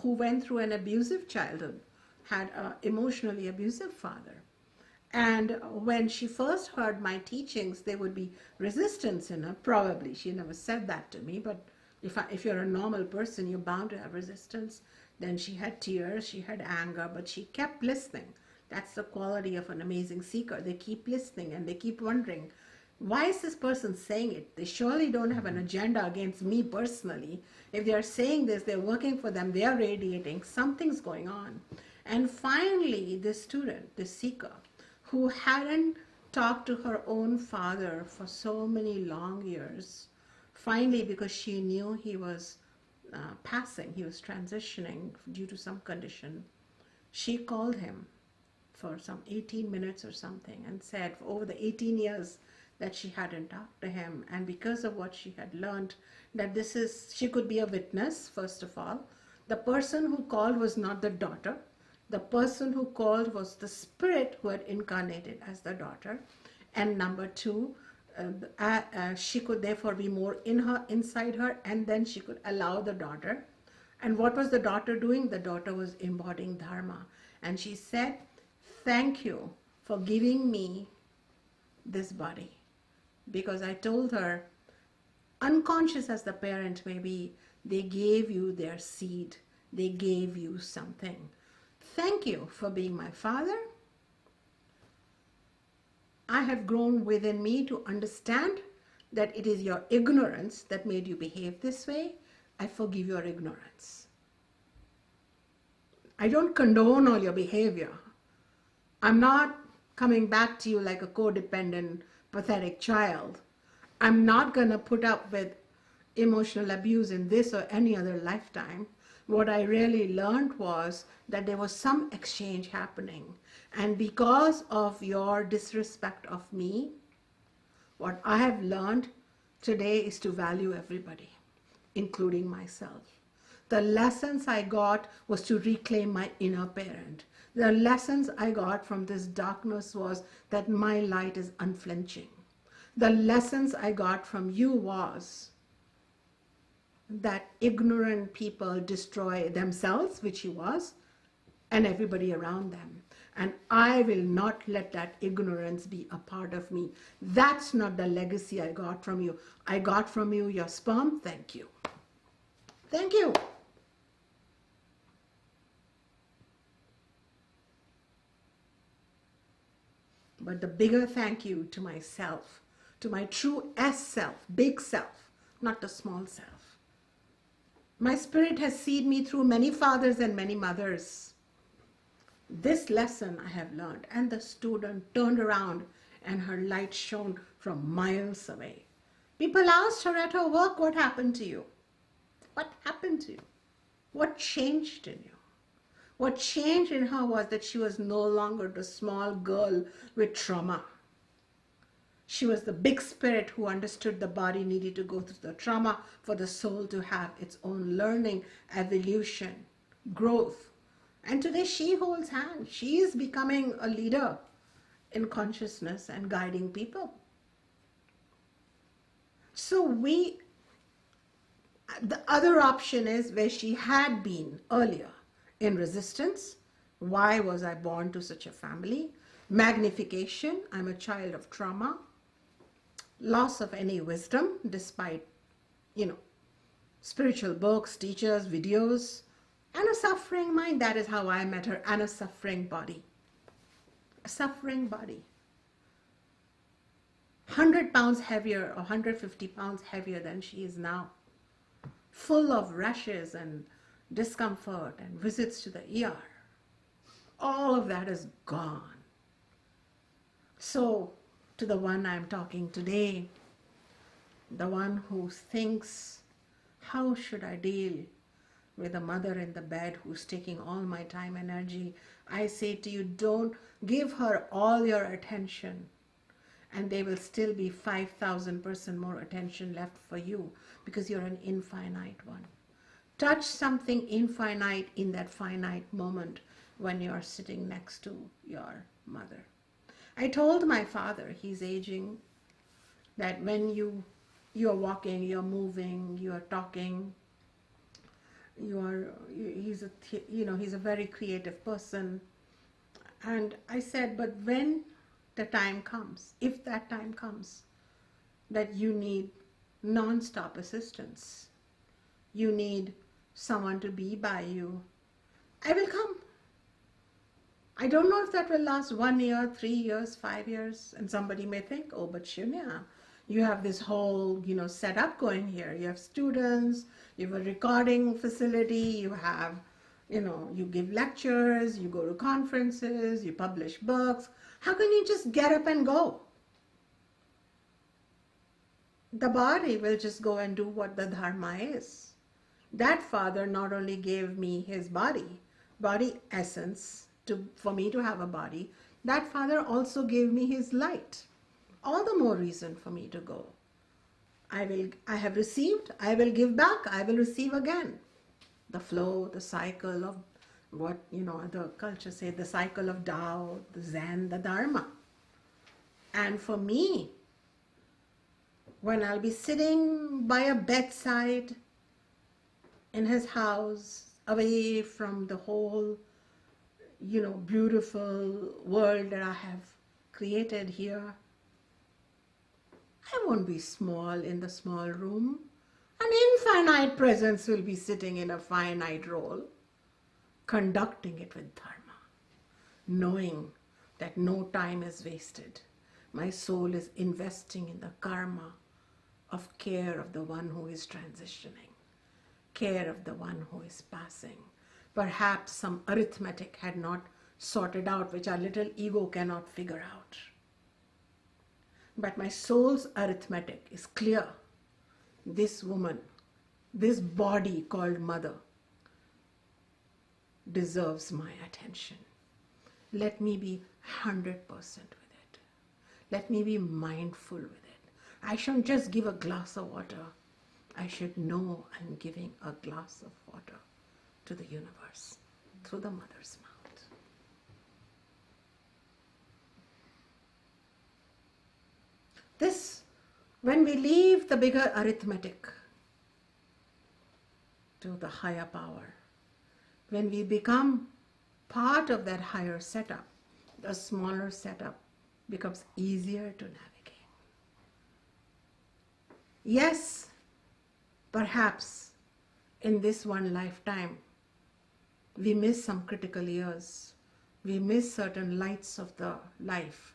went through an abusive childhood, had an emotionally abusive father. And when she first heard my teachings, there would be resistance in her, probably. She never said that to me, but if you're a normal person, you're bound to have resistance. Then she had tears, she had anger, but she kept listening. That's the quality of an amazing seeker. They keep listening and they keep wondering, why is this person saying it? They surely don't have an agenda against me personally. If they are saying this, they're working for them, they are radiating, something's going on. And finally, this student, this seeker, who hadn't talked to her own father for so many long years, finally, because she knew he was passing, he was transitioning due to some condition, she called him for some 18 minutes or something and said for over the 18 years that she hadn't talked to him, and because of what she had learned, that she could be a witness. First of all, the person who called was not the daughter. The person who called was the spirit who had incarnated as the daughter. And number two, she could therefore be more inside her, and then she could allow the daughter. And what was the daughter doing? The daughter was embodying dharma. And she said, thank you for giving me this body. Because I told her, unconscious as the parent may be, they gave you their seed. They gave you something. Thank you for being my father. I have grown within me to understand that it is your ignorance that made you behave this way. I forgive your ignorance. I don't condone all your behavior. I'm not coming back to you like a codependent, pathetic child. I'm not going to put up with emotional abuse in this or any other lifetime. What I really learned was that there was some exchange happening. And because of your disrespect of me, what I have learned today is to value everybody, including myself. The lessons I got was to reclaim my inner parent. The lessons I got from this darkness was that my light is unflinching. The lessons I got from you was that ignorant people destroy themselves, which he was, and everybody around them. And I will not let that ignorance be a part of me. That's not the legacy I got from you. I got from you your sperm. Thank you. Thank you. But the bigger thank you to myself, to my true S self, big self, not the small self. My spirit has seen me through many fathers and many mothers. This lesson I have learned, and the student turned around and her light shone from miles away. People asked her at her work, what happened to you? What happened to you? What changed in you? What changed in her was that she was no longer the small girl with trauma. She was the big spirit who understood the body needed to go through the trauma for the soul to have its own learning, evolution, growth. And today she holds hands. She is becoming a leader in consciousness and guiding people. So the other option is where she had been earlier, in resistance. Why was I born to such a family? Magnification, I'm a child of trauma. Loss of any wisdom, despite, spiritual books, teachers, videos. And a suffering mind, that is how I met her, and a suffering body. A suffering body. 100 pounds heavier or 150 pounds heavier than she is now. Full of rashes and discomfort and visits to the ER. All of that is gone. So, to the one I'm talking today, the one who thinks, how should I deal with a mother in the bed who's taking all my time and energy, I say to you, don't give her all your attention, and there will still be 5,000% more attention left for you, because you're an infinite one. Touch something infinite in that finite moment when you're sitting next to your mother. I told my father, he's aging, that when you're walking, you're moving, you're talking, he's a very creative person. And I said, but when the time comes, if that time comes, that you need non-stop assistance, you need someone to be by you, I will come. I don't know if that will last 1 year, 3 years, 5 years. And somebody may think, oh, but Shunya, you have this whole, setup going here. You have students, you have a recording facility, you have, you give lectures, you go to conferences, you publish books. How can you just get up and go? The body will just go and do what the dharma is. That father not only gave me his body essence, for me to have a body, that father also gave me his light. All the more reason for me to go. I have received, I will give back, I will receive again. The flow, the cycle of what, the culture say, the cycle of Tao, the Zen, the Dharma. And for me, when I'll be sitting by a bedside in his house, away from the whole beautiful world that I have created here, I won't be small in the small room. An infinite presence will be sitting in a finite role, conducting it with dharma, knowing that no time is wasted. My soul is investing in the karma of care of the one who is transitioning, care of the one who is passing. Perhaps some arithmetic had not sorted out, which our little ego cannot figure out. But my soul's arithmetic is clear. This woman, this body called mother, deserves my attention. Let me be 100% with it. Let me be mindful with it. I shouldn't just give a glass of water. I should know I'm giving a glass of water to the universe through the mother's mouth. This, when we leave the bigger arithmetic to the higher power, when we become part of that higher setup, the smaller setup becomes easier to navigate. Yes, perhaps in this one lifetime, we miss some critical years. We miss certain lights of the life.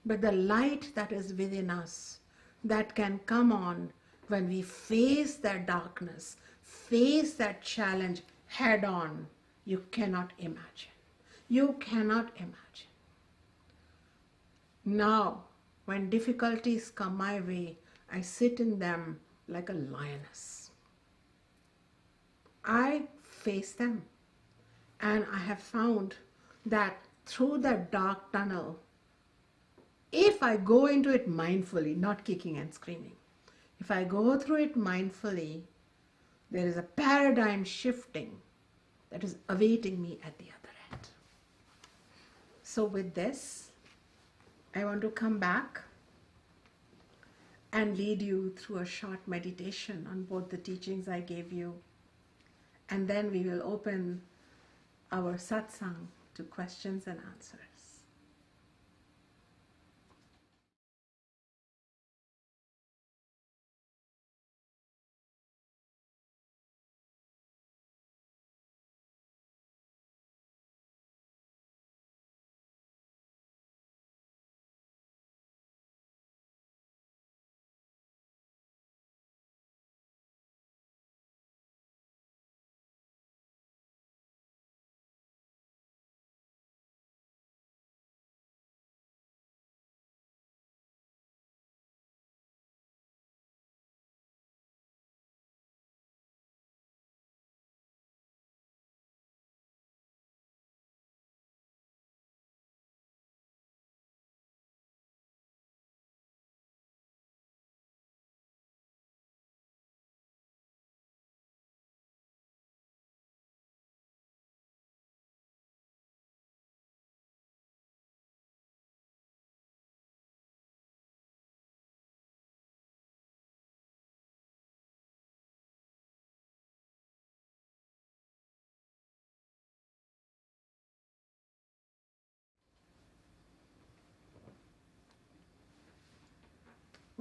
But the light that is within us, that can come on when we face that darkness, face that challenge head on, you cannot imagine. You cannot imagine. Now, when difficulties come my way, I sit in them like a lioness. I face them, and I have found that through that dark tunnel, if I go into it mindfully, not kicking and screaming, if I go through it mindfully, there is a paradigm shifting that is awaiting me at the other end. So with this, I want to come back and lead you through a short meditation on both the teachings I gave you, and then we will open our satsang to questions and answers.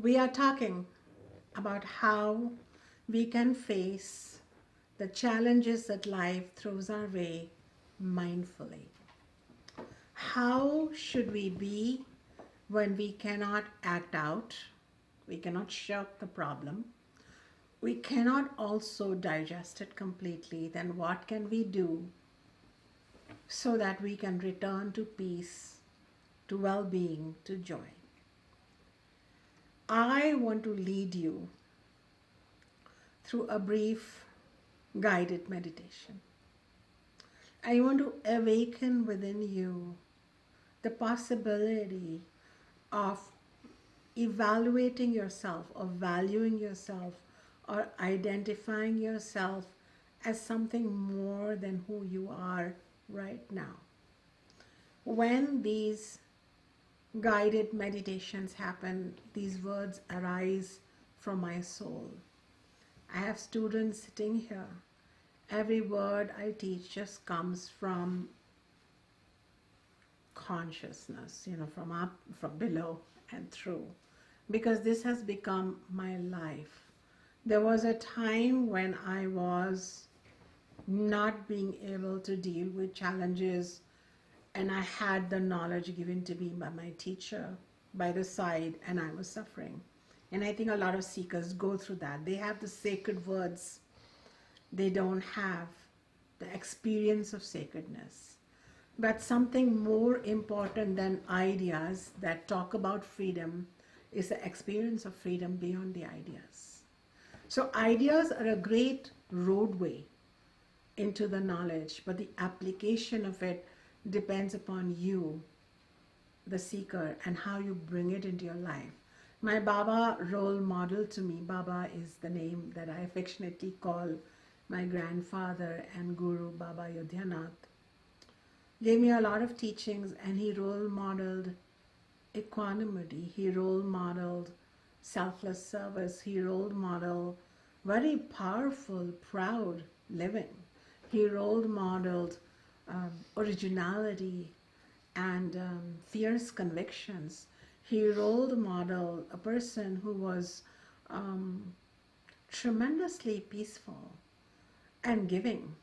We are talking about how we can face the challenges that life throws our way mindfully. How should we be when we cannot act out, we cannot shirk the problem, we cannot also digest it completely? Then what can we do so that we can return to peace, to well-being, to joy? I want to lead you through a brief guided meditation. I want to awaken within you the possibility of evaluating yourself, or valuing yourself, or identifying yourself as something more than who you are right now. When these guided meditations happen, these words arise from my soul. I have students sitting here. Every word I teach just comes from consciousness, from up, from below and through, because this has become my life. There was a time when I was not being able to deal with challenges, and I had the knowledge given to me by my teacher by the side, and I was suffering. And I think a lot of seekers go through that. They have the sacred words. They don't have the experience of sacredness. But something more important than ideas that talk about freedom is the experience of freedom beyond the ideas. So ideas are a great roadway into the knowledge, but the application of it depends upon you, the seeker, and how you bring it into your life. My Baba role model to me, Baba is the name that I affectionately call my grandfather and guru, Baba Yodhyanath, gave me a lot of teachings, and he role modeled equanimity, he role modeled selfless service, he role modeled very powerful, proud living. He role modeled originality and fierce convictions. He role modeled a person who was tremendously peaceful and giving,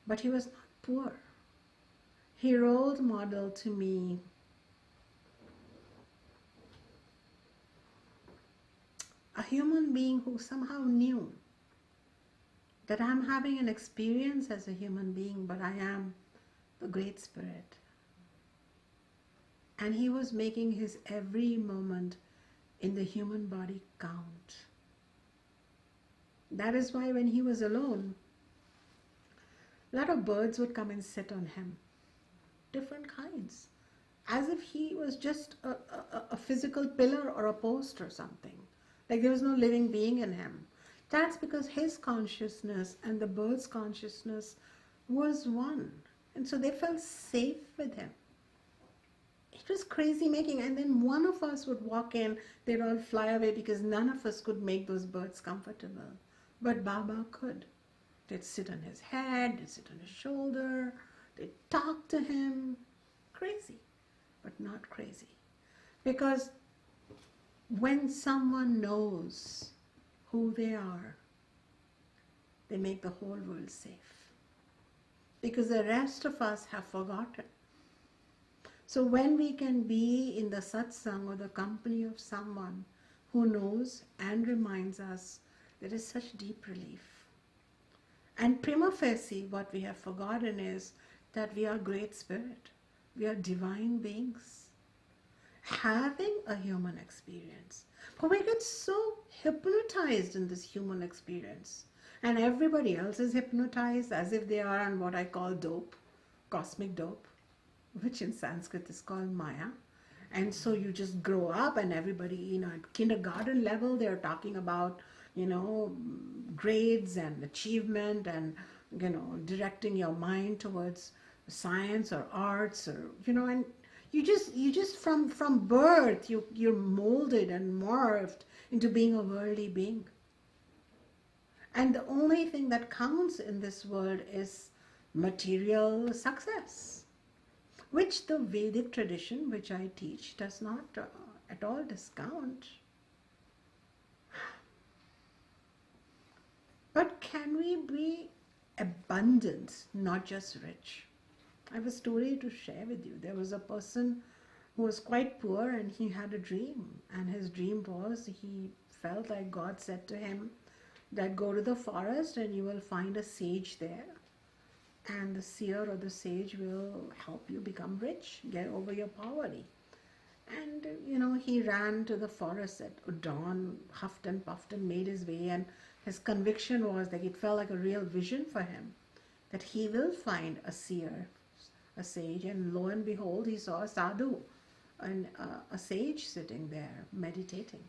but he was not poor. He role modeled to me a human being who somehow knew that I'm having an experience as a human being, but I am the Great Spirit. And he was making his every moment in the human body count. That is why when he was alone, a lot of birds would come and sit on him, different kinds, as if he was just a physical pillar or a post or something, like there was no living being in him. That's because his consciousness and the bird's consciousness was one, and so they felt safe with him. It was crazy making. And then one of us would walk in, they'd all fly away because none of us could make those birds comfortable, but Baba could. They'd sit on his head, they'd sit on his shoulder, they'd talk to him. Crazy, but not crazy. Because when someone knows who they are, they make the whole world safe. Because the rest of us have forgotten. So when we can be in the satsang or the company of someone who knows and reminds us, there is such deep relief. And prima facie, what we have forgotten is that we are Great Spirit. We are divine beings having a human experience. But we get so hypnotized in this human experience. And everybody else is hypnotized as if they are on what I call dope, cosmic dope, which in Sanskrit is called Maya. And so you just grow up and everybody, at kindergarten level, they're talking about, grades and achievement and, directing your mind towards science or arts or, and you just from birth, you're molded and morphed into being a worldly being. And the only thing that counts in this world is material success, which the Vedic tradition, which I teach, does not at all discount. But can we be abundant, not just rich? I have a story to share with you. There was a person who was quite poor and he had a dream. And his dream was, he felt like God said to him that go to the forest and you will find a sage there. And the seer or the sage will help you become rich, get over your poverty. And, he ran to the forest at dawn, huffed and puffed and made his way. And his conviction was that it felt like a real vision for him, that he will find a seer, a sage. And lo and behold, he saw a sadhu, and a sage sitting there meditating.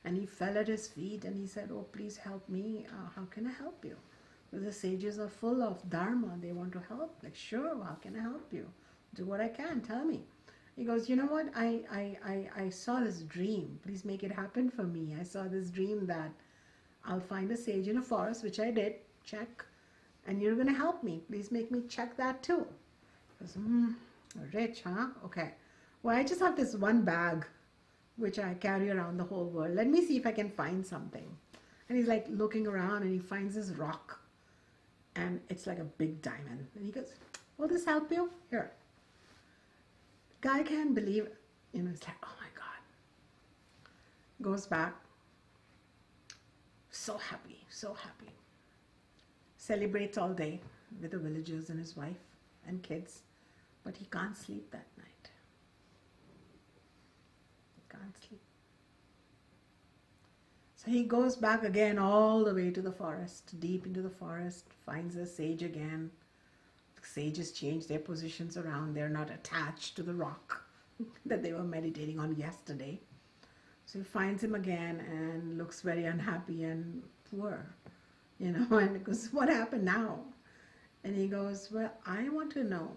And he fell at his feet and he said, "Oh, please help me. How can I help you?" The sages are full of dharma. They want to help. Like, sure, how can I help you? Do what I can. Tell me. He goes, "You know what? I saw this dream. Please make it happen for me. I saw this dream that I'll find a sage in a forest," which I did. Check. "And you're going to help me. Please make me check that too." He goes, "Rich, huh? Okay. Well, I just have this one bag which I carry around the whole world. Let me see if I can find something." And he's like looking around and he finds this rock. And it's like a big diamond. And he goes, "Will this help you? Here." Guy can't believe it. It's like, oh my God. Goes back. So happy, so happy. Celebrates all day with the villagers and his wife and kids. but he can't sleep that night. He can't sleep. So he goes back again all the way to the forest, deep into the forest, finds a sage again. The sages change their positions around. They're not attached to the rock that they were meditating on yesterday. So he finds him again and looks very unhappy and poor, and he goes, what happened now? And he goes, well, I want to know,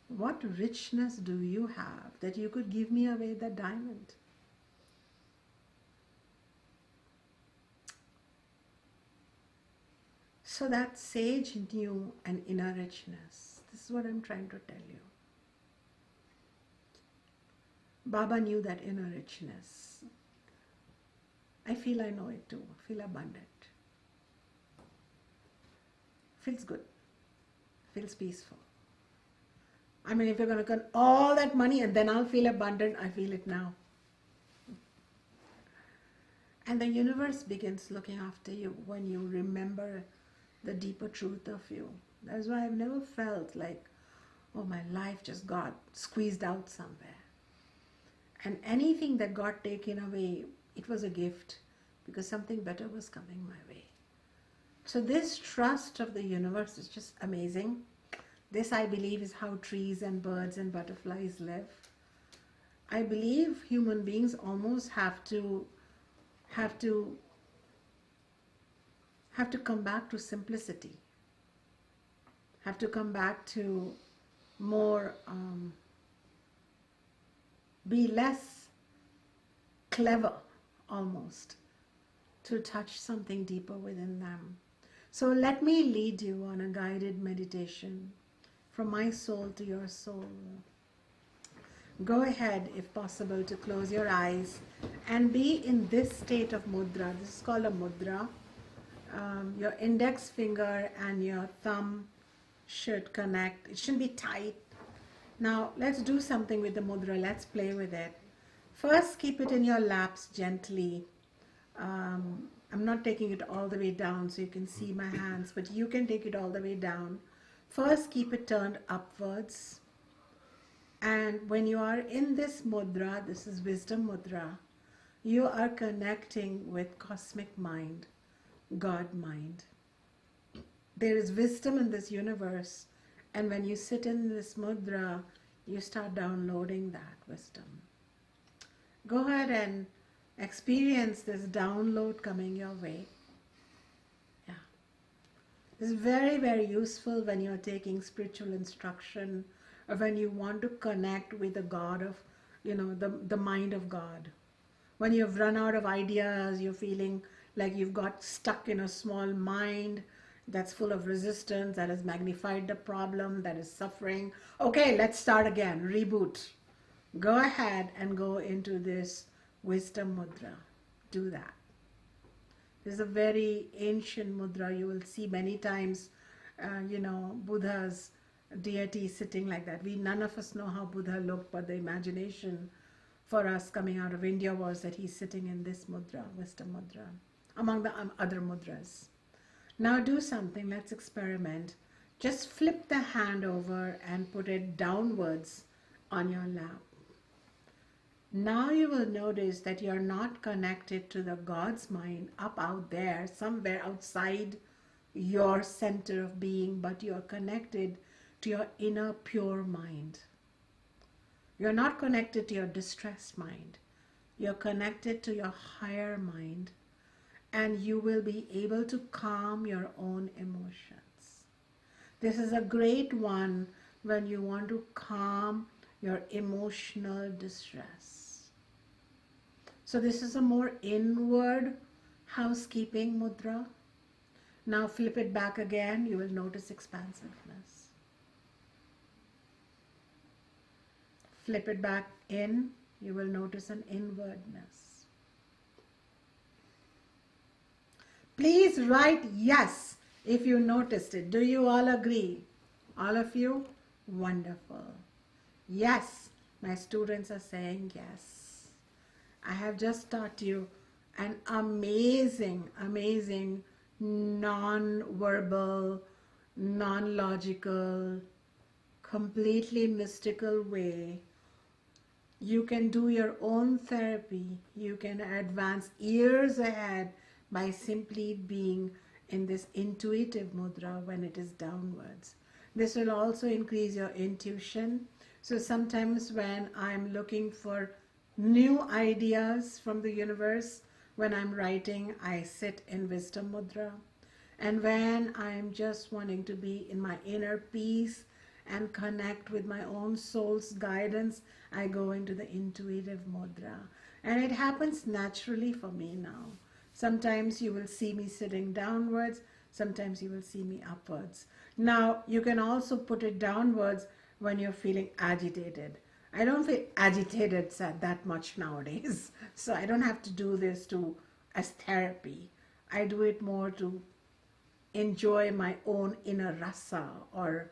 what richness do you have that you could give me away that diamond? So that sage knew an inner richness. This is what I'm trying to tell you. Baba knew that inner richness. I feel I know it too. I feel abundant. Feels good. Feels peaceful. I mean, if you're going to get all that money and then I'll feel abundant, I feel it now. And the universe begins looking after you when you remember the deeper truth of you. That's why I've never felt like, oh, my life just got squeezed out somewhere. And anything that got taken away, it was a gift because something better was coming my way. So this trust of the universe is just amazing. This, I believe, is how trees and birds and butterflies live. I believe human beings almost have to come back to simplicity, have to come back to more, be less clever almost, to touch something deeper within them. So let me lead you on a guided meditation from my soul to your soul. Go ahead, if possible, to close your eyes and be in this state of mudra. This is called a mudra. Your index finger and your thumb should connect. It shouldn't be tight. Now, let's do something with the mudra. Let's play with it. First, keep it in your laps gently. I'm not taking it all the way down so you can see my hands, but you can take it all the way down. First, keep it turned upwards. And when you are in this mudra, this is wisdom mudra, you are connecting with cosmic mind, God mind. There is wisdom in this universe, and when you sit in this mudra, you start downloading that wisdom. Go ahead and experience this download coming your way. Yeah. It's very, very useful when you're taking spiritual instruction or when you want to connect with the God of, the mind of God. When you've run out of ideas, you're feeling like you've got stuck in a small mind that's full of resistance, that has magnified the problem, that is suffering. Okay, let's start again, reboot. Go ahead and go into this wisdom mudra. Do that. This is a very ancient mudra. You will see many times, Buddha's deity sitting like that. None of us know how Buddha looked, but the imagination for us coming out of India was that he's sitting in this mudra, wisdom mudra, among the other mudras. Now do something. Let's experiment. Just flip the hand over and put it downwards on your lap. Now you will notice that you're not connected to the God's mind up out there, somewhere outside your center of being, but you're connected to your inner pure mind. You're not connected to your distressed mind. You're connected to your higher mind, and you will be able to calm your own emotions. This is a great one when you want to calm your emotional distress. So this is a more inward housekeeping mudra. Now flip it back again. You will notice expansiveness. Flip it back in. You will notice an inwardness. Please write yes if you noticed it. Do you all agree? All of you? Wonderful. Yes, my students are saying yes. I have just taught you an amazing, amazing non-verbal, non-logical completely mystical way. You can do your own therapy. You can advance years ahead by simply being in this intuitive mudra when it is downwards. This will also increase your intuition. So sometimes when I'm looking for new ideas from the universe, when I'm writing, I sit in wisdom mudra. And when I'm just wanting to be in my inner peace and connect with my own soul's guidance, I go into the intuitive mudra. And it happens naturally for me now. Sometimes you will see me sitting downwards, sometimes you will see me upwards. Now, you can also put it downwards when you're feeling agitated. I don't feel agitated that much nowadays, so I don't have to do this as therapy. I do it more to enjoy my own inner rasa, or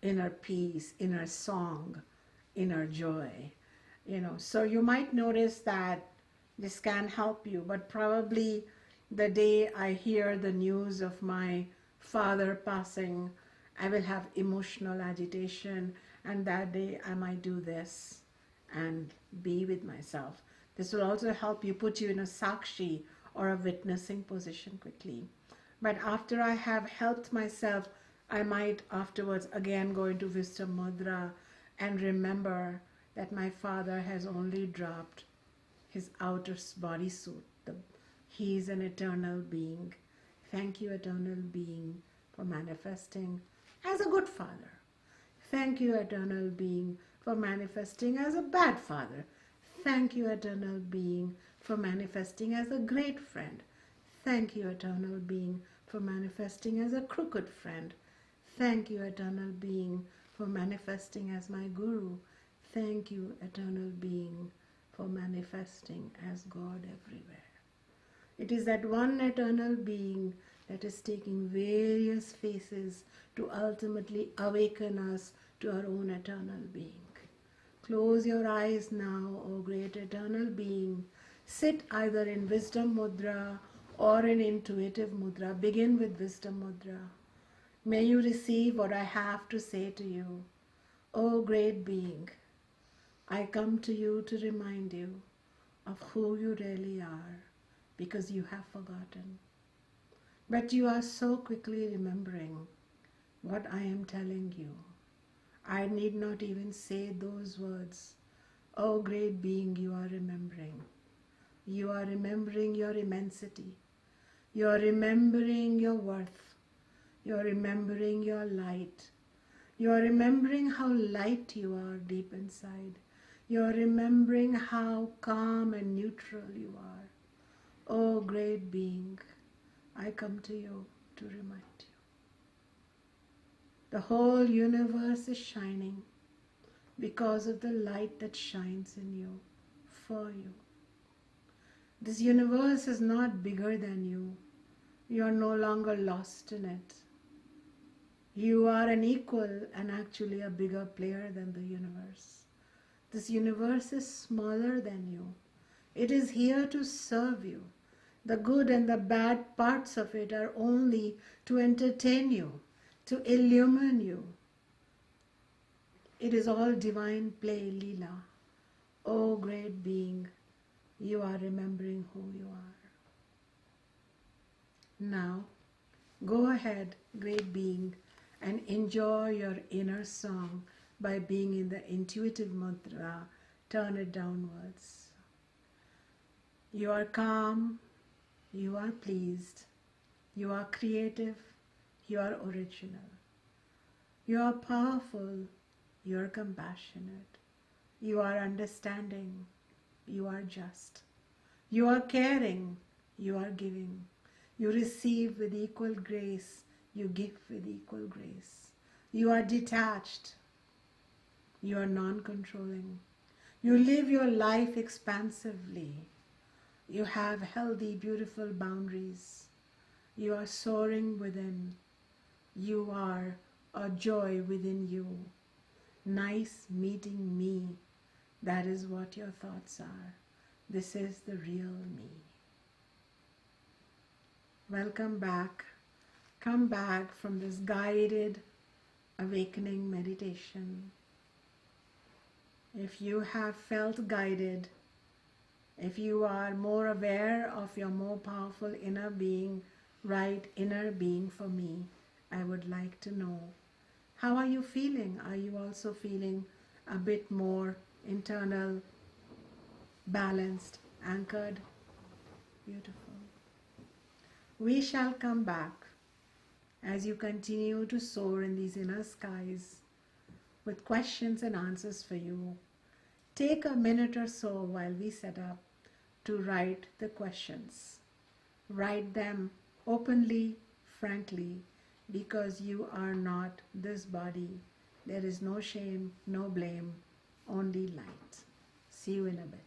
inner peace, inner song, inner joy. So you might notice that this can help you, but probably the day I hear the news of my father passing, I will have emotional agitation, and that day I might do this and be with myself. This will also help you, put you in a sakshi or a witnessing position quickly. But after I have helped myself, I might afterwards again go into wisdom mudra and remember that my father has only dropped his outer body suit. He is an eternal being. Thank you, eternal being, for manifesting as a good father. Thank you, eternal being, for manifesting as a bad father. Thank you, eternal being, for manifesting as a great friend. Thank you, eternal being, for manifesting as a crooked friend. Thank you, eternal being, for manifesting as my guru. Thank you, eternal being, for manifesting as God everywhere. It is that one eternal being that is taking various faces to ultimately awaken us to our own eternal being. Close your eyes now, O great eternal being. Sit either in wisdom mudra or in intuitive mudra. Begin with wisdom mudra. May you receive what I have to say to you. O great being, I come to you to remind you of who you really are, because you have forgotten. But you are so quickly remembering what I am telling you. I need not even say those words. O great being, you are remembering. You are remembering your immensity. You are remembering your worth. You are remembering your light. You are remembering how light you are deep inside. You are remembering how calm and neutral you are. O great being, I come to you to remind you. The whole universe is shining because of the light that shines in you, for you. This universe is not bigger than you. You are no longer lost in it. You are an equal and actually a bigger player than the universe. This universe is smaller than you. It is here to serve you. The good and the bad parts of it are only to entertain you, to illumine you. It is all divine play, Leela. O great being, you are remembering who you are. Now, go ahead, great being, and enjoy your inner song by being in the intuitive mudra. Turn it downwards. You are calm, you are pleased, you are creative, you are original. You are powerful, you are compassionate, you are understanding, you are just. You are caring, you are giving. You receive with equal grace, you give with equal grace. You are detached, you are non-controlling. You live your life expansively. You have healthy, beautiful boundaries. You are soaring within. You are a joy within you. Nice meeting me. That is what your thoughts are. This is the real me. Welcome back. Come back from this guided awakening meditation. If you have felt guided, if you are more aware of your more powerful inner being, right inner being for me, I would like to know. How are you feeling? Are you also feeling a bit more internal, balanced, anchored? Beautiful. We shall come back as you continue to soar in these inner skies with questions and answers for you. Take a minute or so while we set up to write the questions. Write them openly, frankly, because you are not this body. There is no shame, no blame, only light. See you in a bit.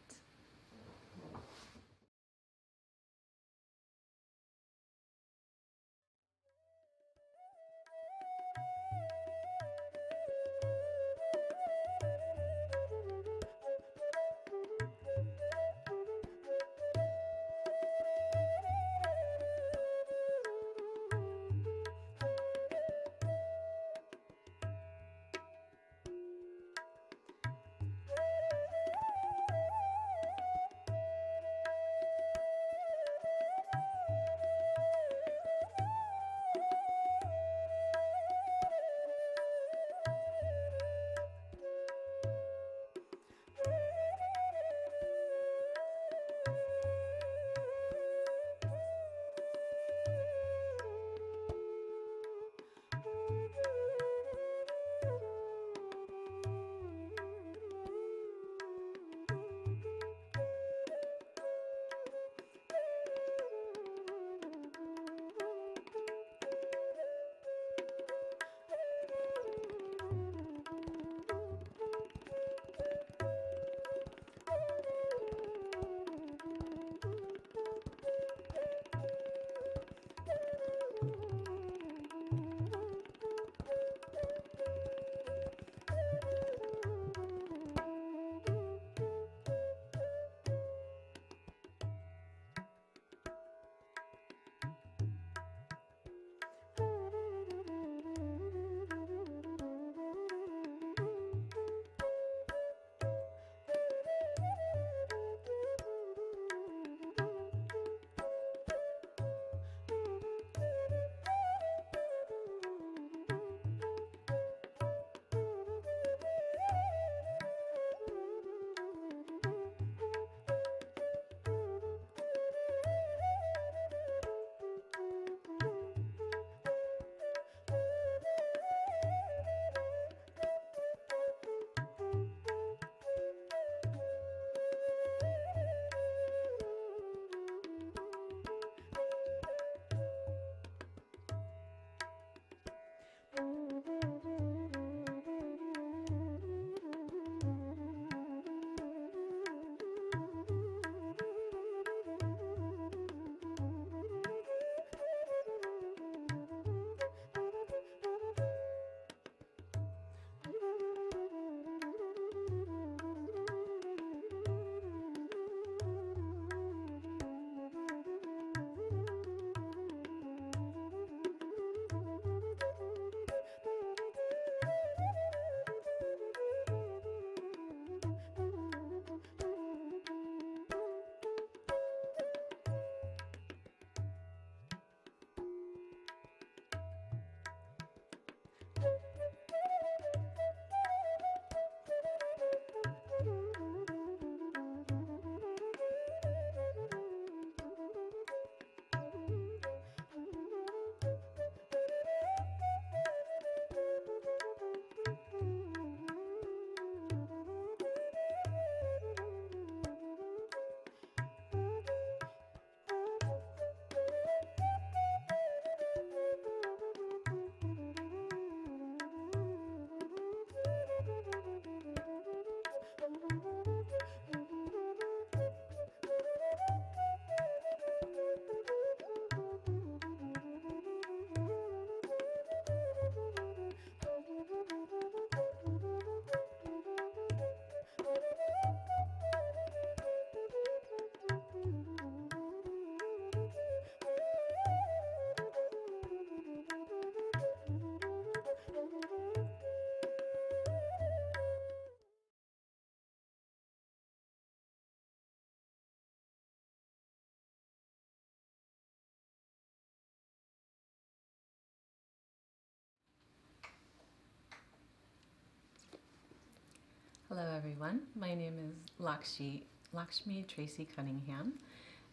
Hello everyone, my name is Lakshmi Tracy Cunningham,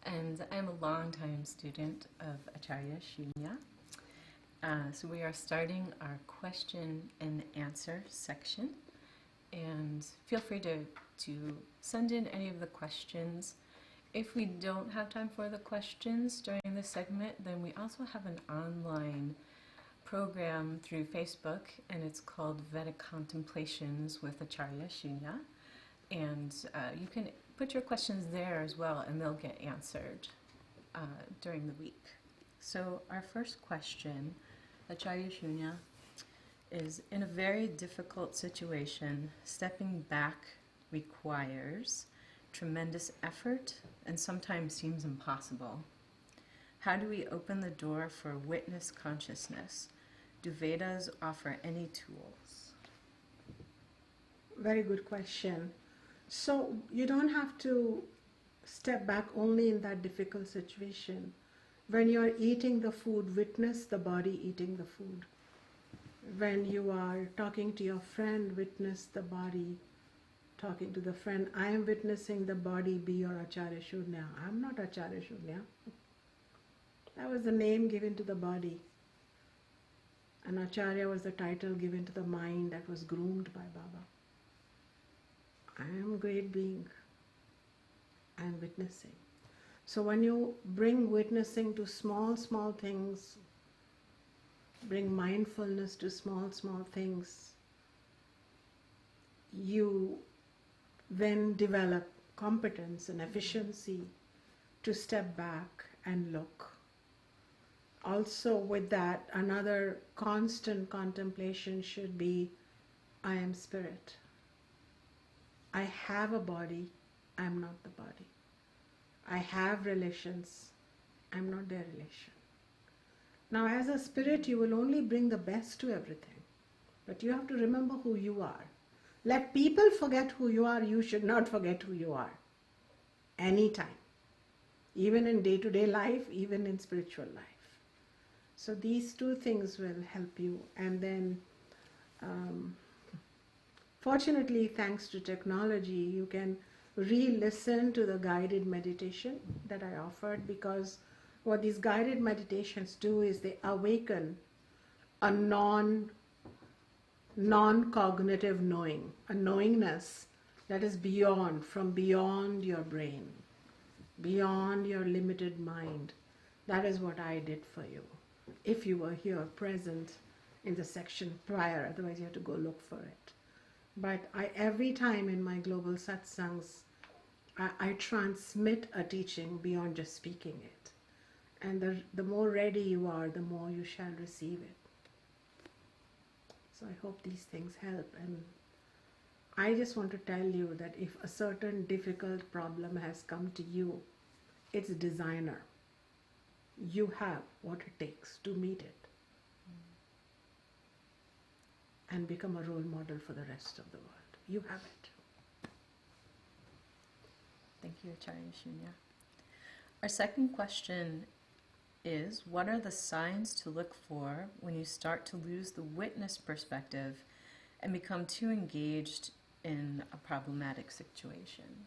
and I'm a longtime student of Acharya Shunya. So we are starting our question and answer section, and feel free to send in any of the questions. If we don't have time for the questions during this segment, then we also have an online program through Facebook, and it's called Vedic Contemplations with Acharya Shunya. And you can put your questions there as well, and they'll get answered during the week. So our first question, Acharya Shunya, is: in a very difficult situation, stepping back requires tremendous effort and sometimes seems impossible. How do we open the door for witness consciousness? Do Vedas offer any tools? Very good question. So you don't have to step back only in that difficult situation. When you are eating the food, witness the body eating the food. When you are talking to your friend, witness the body talking to the friend. I am witnessing the body be your Acharya Shunya. I'm not Acharya Shunya. That was the name given to the body. And Acharya was the title given to the mind that was groomed by Baba. I am a great being. I am witnessing. So when you bring witnessing to small things, bring mindfulness to small things, you then develop competence and efficiency to step back and look. Also with that, another constant contemplation should be, I am spirit. I have a body, I am not the body. I have relations, I am not their relation. Now as a spirit, you will only bring the best to everything. But you have to remember who you are. Let people forget who you are, you should not forget who you are. Anytime. Even in day-to-day life, even in spiritual life. So these two things will help you. And then, fortunately, thanks to technology, you can re-listen to the guided meditation that I offered, because what these guided meditations do is they awaken a non-cognitive knowing, a knowingness that is from beyond your brain, beyond your limited mind. That is what I did for you. If you were here present in the section prior, otherwise you have to go look for it. But every time in my global satsangs, I transmit a teaching beyond just speaking it. And the more ready you are, the more you shall receive it. So I hope these things help. And I just want to tell you that if a certain difficult problem has come to you, it's designer. You have what it takes to meet it and become a role model for the rest of the world. You have it. Thank you, Acharya Shunya. Our second question is: what are the signs to look for when you start to lose the witness perspective and become too engaged in a problematic situation?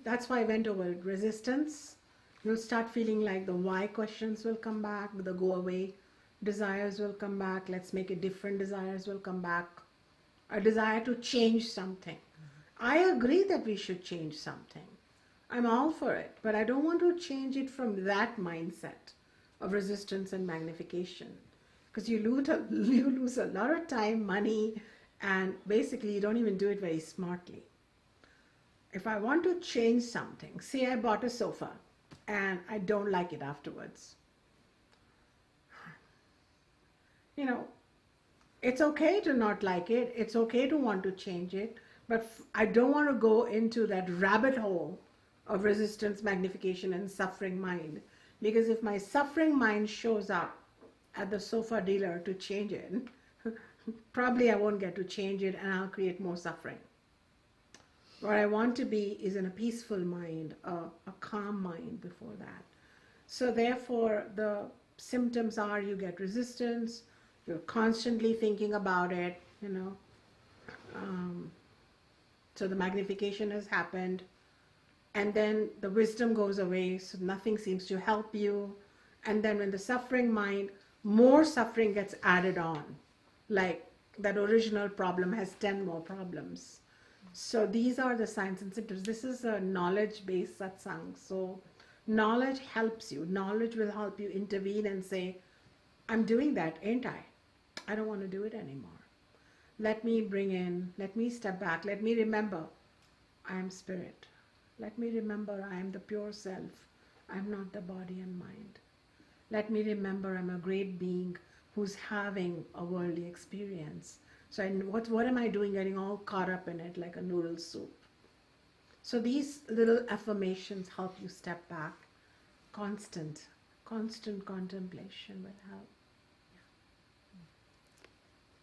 That's why I went over it. Resistance. You'll start feeling like the why questions will come back, the go away desires will come back, let's make it different desires will come back, a desire to change something. I agree that we should change something. I'm all for it, but I don't want to change it from that mindset of resistance and magnification, because you lose a lot of time, money, and basically you don't even do it very smartly. If I want to change something, say I bought a sofa and I don't like it afterwards. You know, it's okay to not like it, it's okay to want to change it, but I don't want to go into that rabbit hole of resistance, magnification, and suffering mind. Because if my suffering mind shows up at the sofa dealer to change it, probably I won't get to change it and I'll create more suffering. What I want to be is in a peaceful mind, a calm mind before that. So therefore, the symptoms are you get resistance, you're constantly thinking about it, you know, So the magnification has happened, and then the wisdom goes away, so nothing seems to help you. And then when the suffering mind, more suffering gets added on, like that original problem has 10 more problems. So these are the signs and symptoms. This is a knowledge-based satsang. So knowledge helps you. Knowledge will help you intervene and say, I'm doing that, ain't I? I don't want to do it anymore. Let me bring in, let me step back, let me remember I am spirit. Let me remember I am the pure self. I'm not the body and mind. Let me remember I'm a great being who's having a worldly experience. So what am I doing getting all caught up in it like a noodle soup? So these little affirmations help you step back. Constant contemplation will help.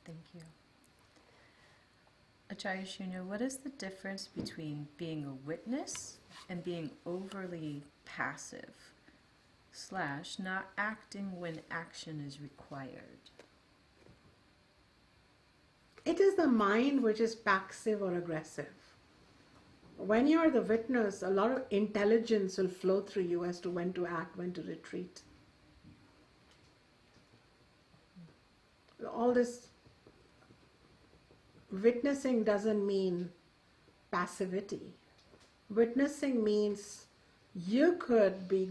Thank you. Acharya Shunya, what is the difference between being a witness and being overly passive / not acting when action is required? It is the mind which is passive or aggressive. When you are the witness, a lot of intelligence will flow through you as to when to act, when to retreat. All this witnessing doesn't mean passivity. Witnessing means you could be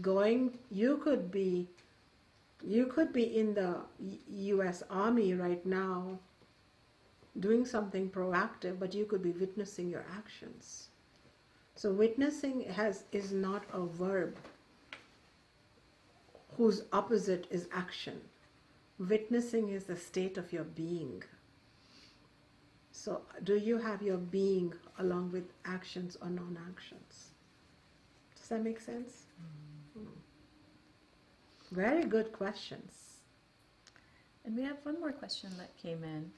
in the US Army right now doing something proactive, but you could be witnessing your actions. So witnessing is not a verb whose opposite is action. Witnessing is the state of your being. So do you have your being along with actions or non-actions? Does that make sense? Very good questions. And we have one more question that came in.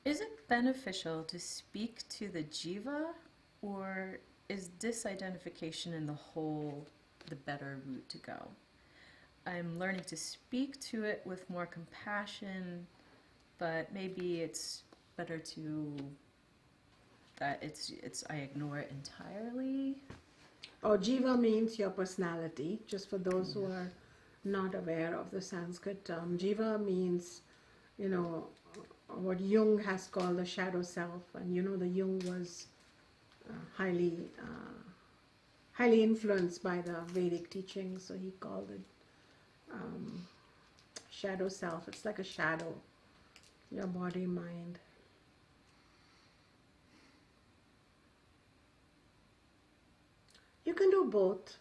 Is it beneficial to speak to the jiva, or is disidentification in the whole the better route to go? I'm learning to speak to it with more compassion, but maybe it's better I ignore it entirely. Oh, jiva means your personality. Just for those who are not aware of the Sanskrit term, jiva means, what Jung has called the shadow self, and the Jung was highly influenced by the Vedic teachings, so he called it shadow self. It's like a shadow, your body, mind. You can do both.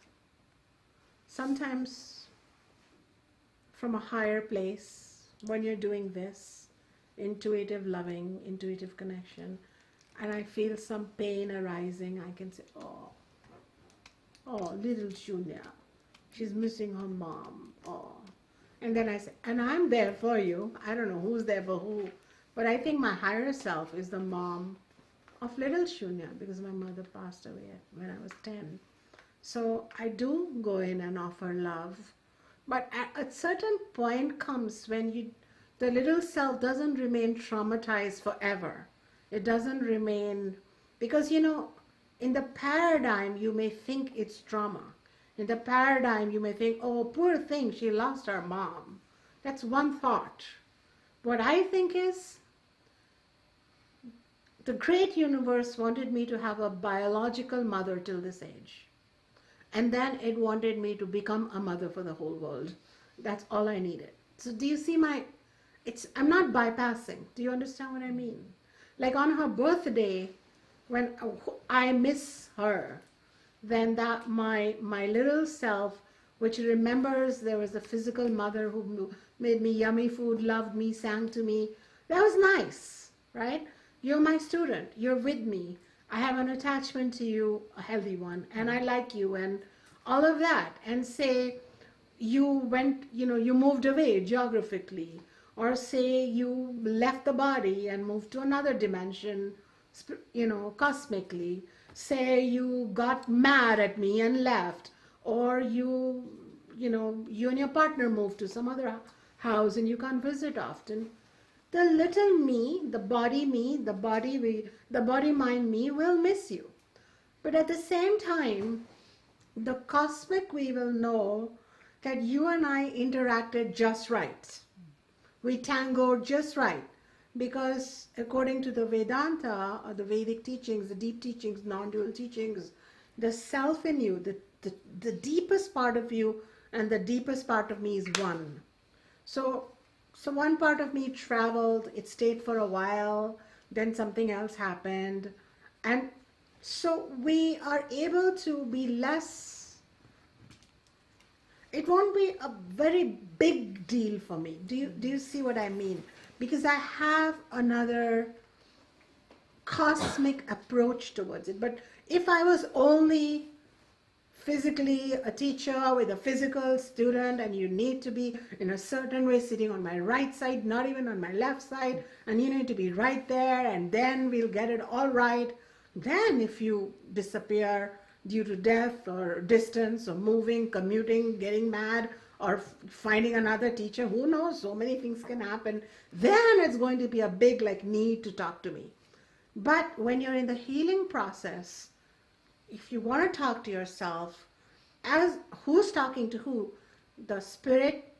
Sometimes from a higher place, when you're doing this, intuitive loving, intuitive connection, and I feel some pain arising, I can say, oh, little Shunya, she's missing her mom, oh. And then I say, and I'm there for you. I don't know who's there for who, but I think my higher self is the mom of little Shunya, because my mother passed away when I was 10. So I do go in and offer love, but at a certain point comes when the little self doesn't remain traumatized forever. It doesn't remain, because in the paradigm you may think it's trauma. In the paradigm you may think, oh, poor thing, she lost her mom. That's one thought. What I think is, the great universe wanted me to have a biological mother till this age. And then it wanted me to become a mother for the whole world. That's all I needed. So do you see I'm not bypassing. Do you understand what I mean? Like on her birthday, when I miss her, then that my little self, which remembers there was a physical mother who made me yummy food, loved me, sang to me, that was nice, right? You're my student. You're with me. I have an attachment to you, a healthy one, and I like you, and all of that. And say you went, you moved away geographically, or say you left the body and moved to another dimension, cosmically. Say you got mad at me and left, or you and your partner moved to some other house and you can't visit often. the little me, the body mind me will miss you. But at the same time, the cosmic we will know that you and I interacted just right. We tangoed just right. Because according to the Vedanta, or the Vedic teachings, the deep teachings, non-dual teachings, the self in you, the deepest part of you and the deepest part of me is one. So one part of me traveled, it stayed for a while, then something else happened. And so we are able to be less, it won't be a very big deal for me. Do you see what I mean? Because I have another cosmic approach towards it. But if I was only physically a teacher with a physical student, and you need to be in a certain way sitting on my right side, not even on my left side, and you need to be right there, and then we'll get it all right. Then if you disappear due to death or distance or moving, commuting, getting mad, or finding another teacher, who knows, so many things can happen, then it's going to be a big need to talk to me. But when you're in the healing process, if you want to talk to yourself, as who's talking to who? The spirit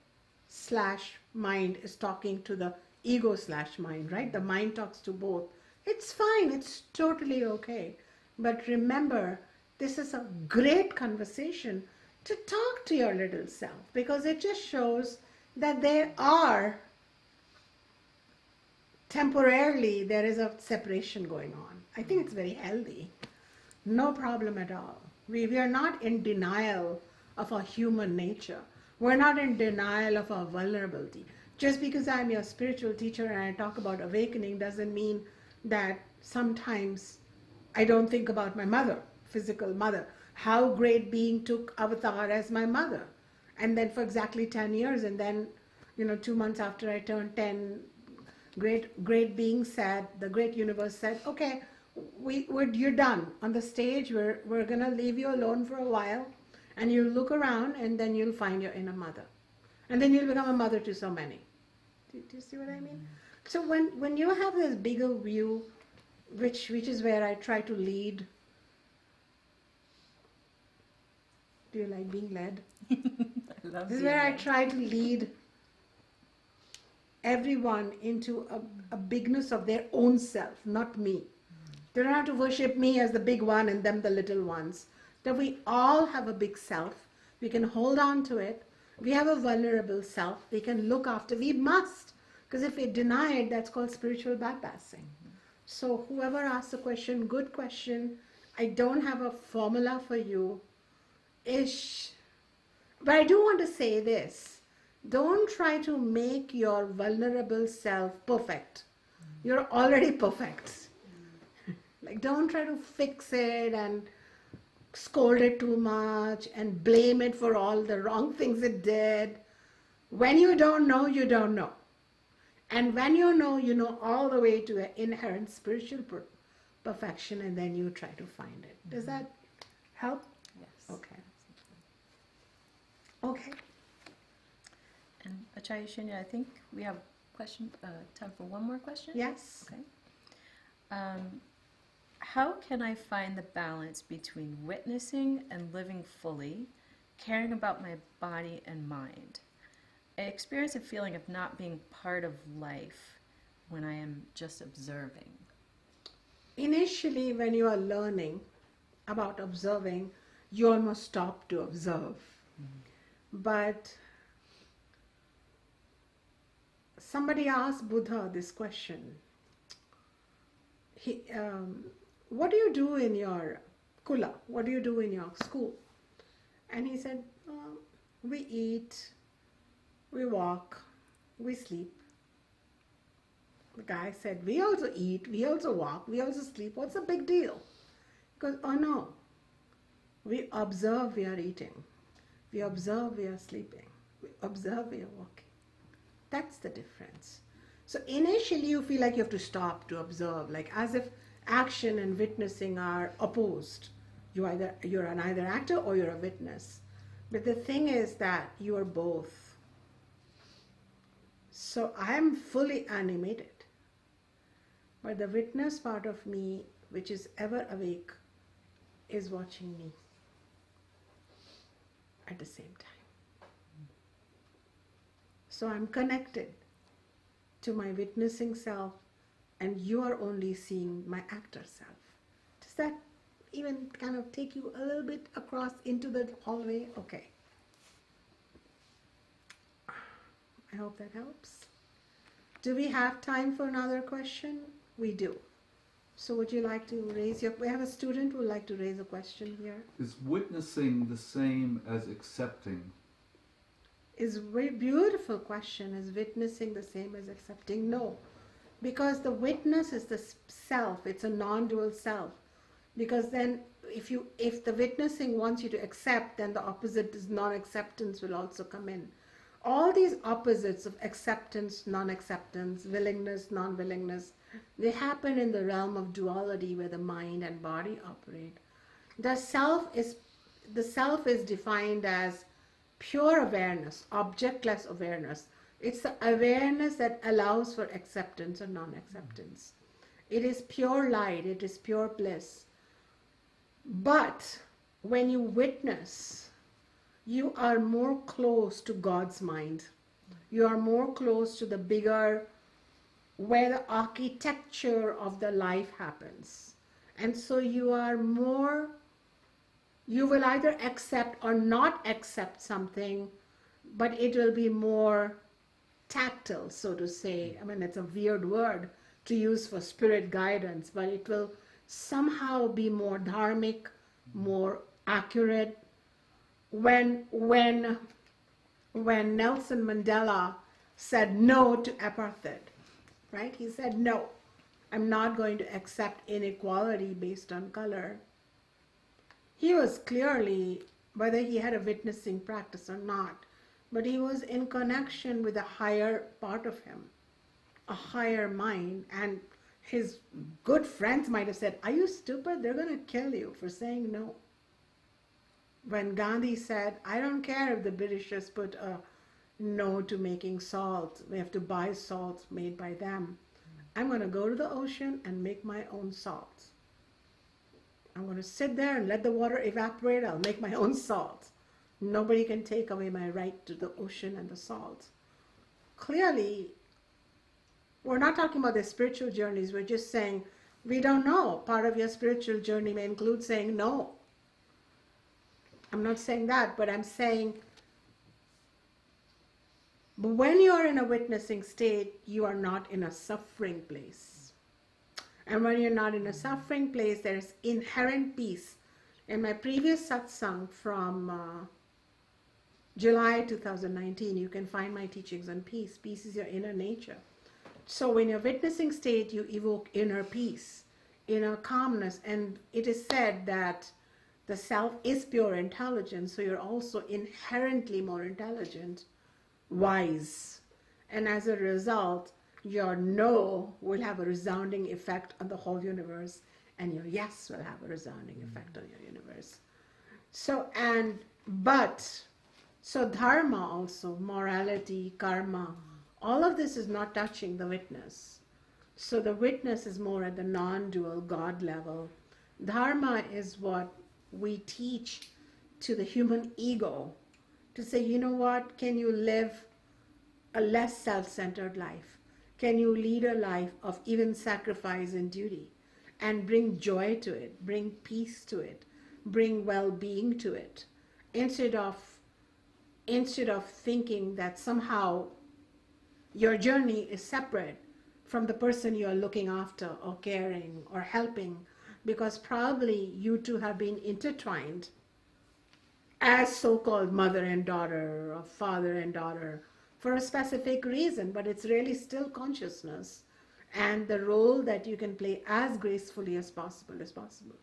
/ mind is talking to the ego / mind, right? The mind talks to both. It's fine, it's totally okay. But remember, this is a great conversation to talk to your little self, because it just shows that there are temporarily there is a separation going on. I think it's very healthy. No problem at all. We are not in denial of our human nature. We're not in denial of our vulnerability. Just because I'm your spiritual teacher and I talk about awakening doesn't mean that sometimes I don't think about my mother, physical mother. How great being took avatar as my mother. And then for exactly 10 years, and then 2 months after I turned 10, great being said, the great universe said, okay, you're done on the stage. We're gonna leave you alone for a while, and you'll look around, and then you'll find your inner mother, and then you'll become a mother to so many. Do you see what I mean? So when you have this bigger view, which is where I try to lead. Do you like being led? I love This is being where I led. try to lead everyone into a bigness of their own self, not me. They don't have to worship me as the big one and them the little ones. That we all have a big self. We can hold on to it. We have a vulnerable self. We can look after. We must. Because if we deny it, that's called spiritual bypassing. So whoever asks the question, good question. I don't have a formula for you. But I do want to say this. Don't try to make your vulnerable self perfect. You're already perfect. Don't try to fix it and scold it too much and blame it for all the wrong things it did. When you don't know, you don't know. And when you know all the way to an inherent spiritual perfection, and then you try to find it. Does that help? Yes. Okay. Okay. And Acharya Shunya, I think we have time for one more question. Yes. Okay. How can I find the balance between witnessing and living fully, caring about my body and mind? I experience a feeling of not being part of life when I am just observing. Initially, when you are learning about observing, you almost stop to observe. But somebody asked Buddha this question. What do you do in your kula? What do you do in your school? And he said, we eat, we walk, we sleep. The guy said, we also eat, we also walk, we also sleep. What's the big deal? Because, oh no, we observe we are eating. We observe we are sleeping. We observe we are walking. That's the difference. So initially you feel like you have to stop to observe, like as if action and witnessing are opposed. You're an either actor or you're a witness. But the thing is that you are both. So So I'm fully animated. But the witness part of me, which is ever awake, is watching me at the same time. So I'm connected to my witnessing self, and you are only seeing my actor self. Does that even kind of take you a little bit across into the hallway? Okay. I hope that helps. Do we have time for another question? We do. So would you like to raise your... We have a student who would like to raise a question here. Is witnessing the same as accepting? Is a very beautiful question. Is witnessing the same as accepting? No. Because the witness is the self. It's a non-dual self. Because then if the witnessing wants you to accept, then the opposite is non-acceptance will also come in. All these opposites of acceptance, non-acceptance, willingness, non-willingness, they happen in the realm of duality where the mind and body operate. The self is defined as pure awareness, objectless awareness. It's the awareness that allows for acceptance or non-acceptance. It is pure light, it is pure bliss. But when you witness, you are more close to God's mind. You are more close to the bigger, where the architecture of the life happens. And so you are more, you will either accept or not accept something, but it will be more tactile, so to say. I mean, it's a weird word to use for spirit guidance, but it will somehow be more dharmic, more accurate. When Nelson Mandela said no to apartheid, right? He said, no, I'm not going to accept inequality based on color. He was clearly, whether he had a witnessing practice or not, but he was in connection with a higher part of him, a higher mind. And his good friends might have said, are you stupid? They're going to kill you for saying no. When Gandhi said, I don't care if the Britishers put a no to making salt, we have to buy salt made by them. I'm going to go to the ocean and make my own salt. I'm going to sit there and let the water evaporate. I'll make my own salt. Nobody can take away my right to the ocean and the salt. Clearly, we're not talking about their spiritual journeys. We're just saying, we don't know. Part of your spiritual journey may include saying no. I'm not saying that, but I'm saying, but when you are in a witnessing state, you are not in a suffering place. And when you're not in a suffering place, there's inherent peace. In my previous satsang from July 2019, you can find my teachings on peace. Peace is your inner nature. So when you're witnessing state, you evoke inner peace, inner calmness. And it is said that the self is pure intelligence, so you're also inherently more intelligent, wise. And as a result, your no will have a resounding effect on the whole universe, and your yes will have a resounding effect on your universe. So dharma also, morality, karma, all of this is not touching the witness. So the witness is more at the non-dual God level. Dharma is what we teach to the human ego to say, you know what, can you live a less self-centered life? Can you lead a life of even sacrifice and duty and bring joy to it, bring peace to it, bring well-being to it, instead of thinking that somehow your journey is separate from the person you are looking after or caring or helping, because probably you two have been intertwined as so-called mother and daughter or father and daughter for a specific reason, but it's really still consciousness and the role that you can play as gracefully as possible is possible.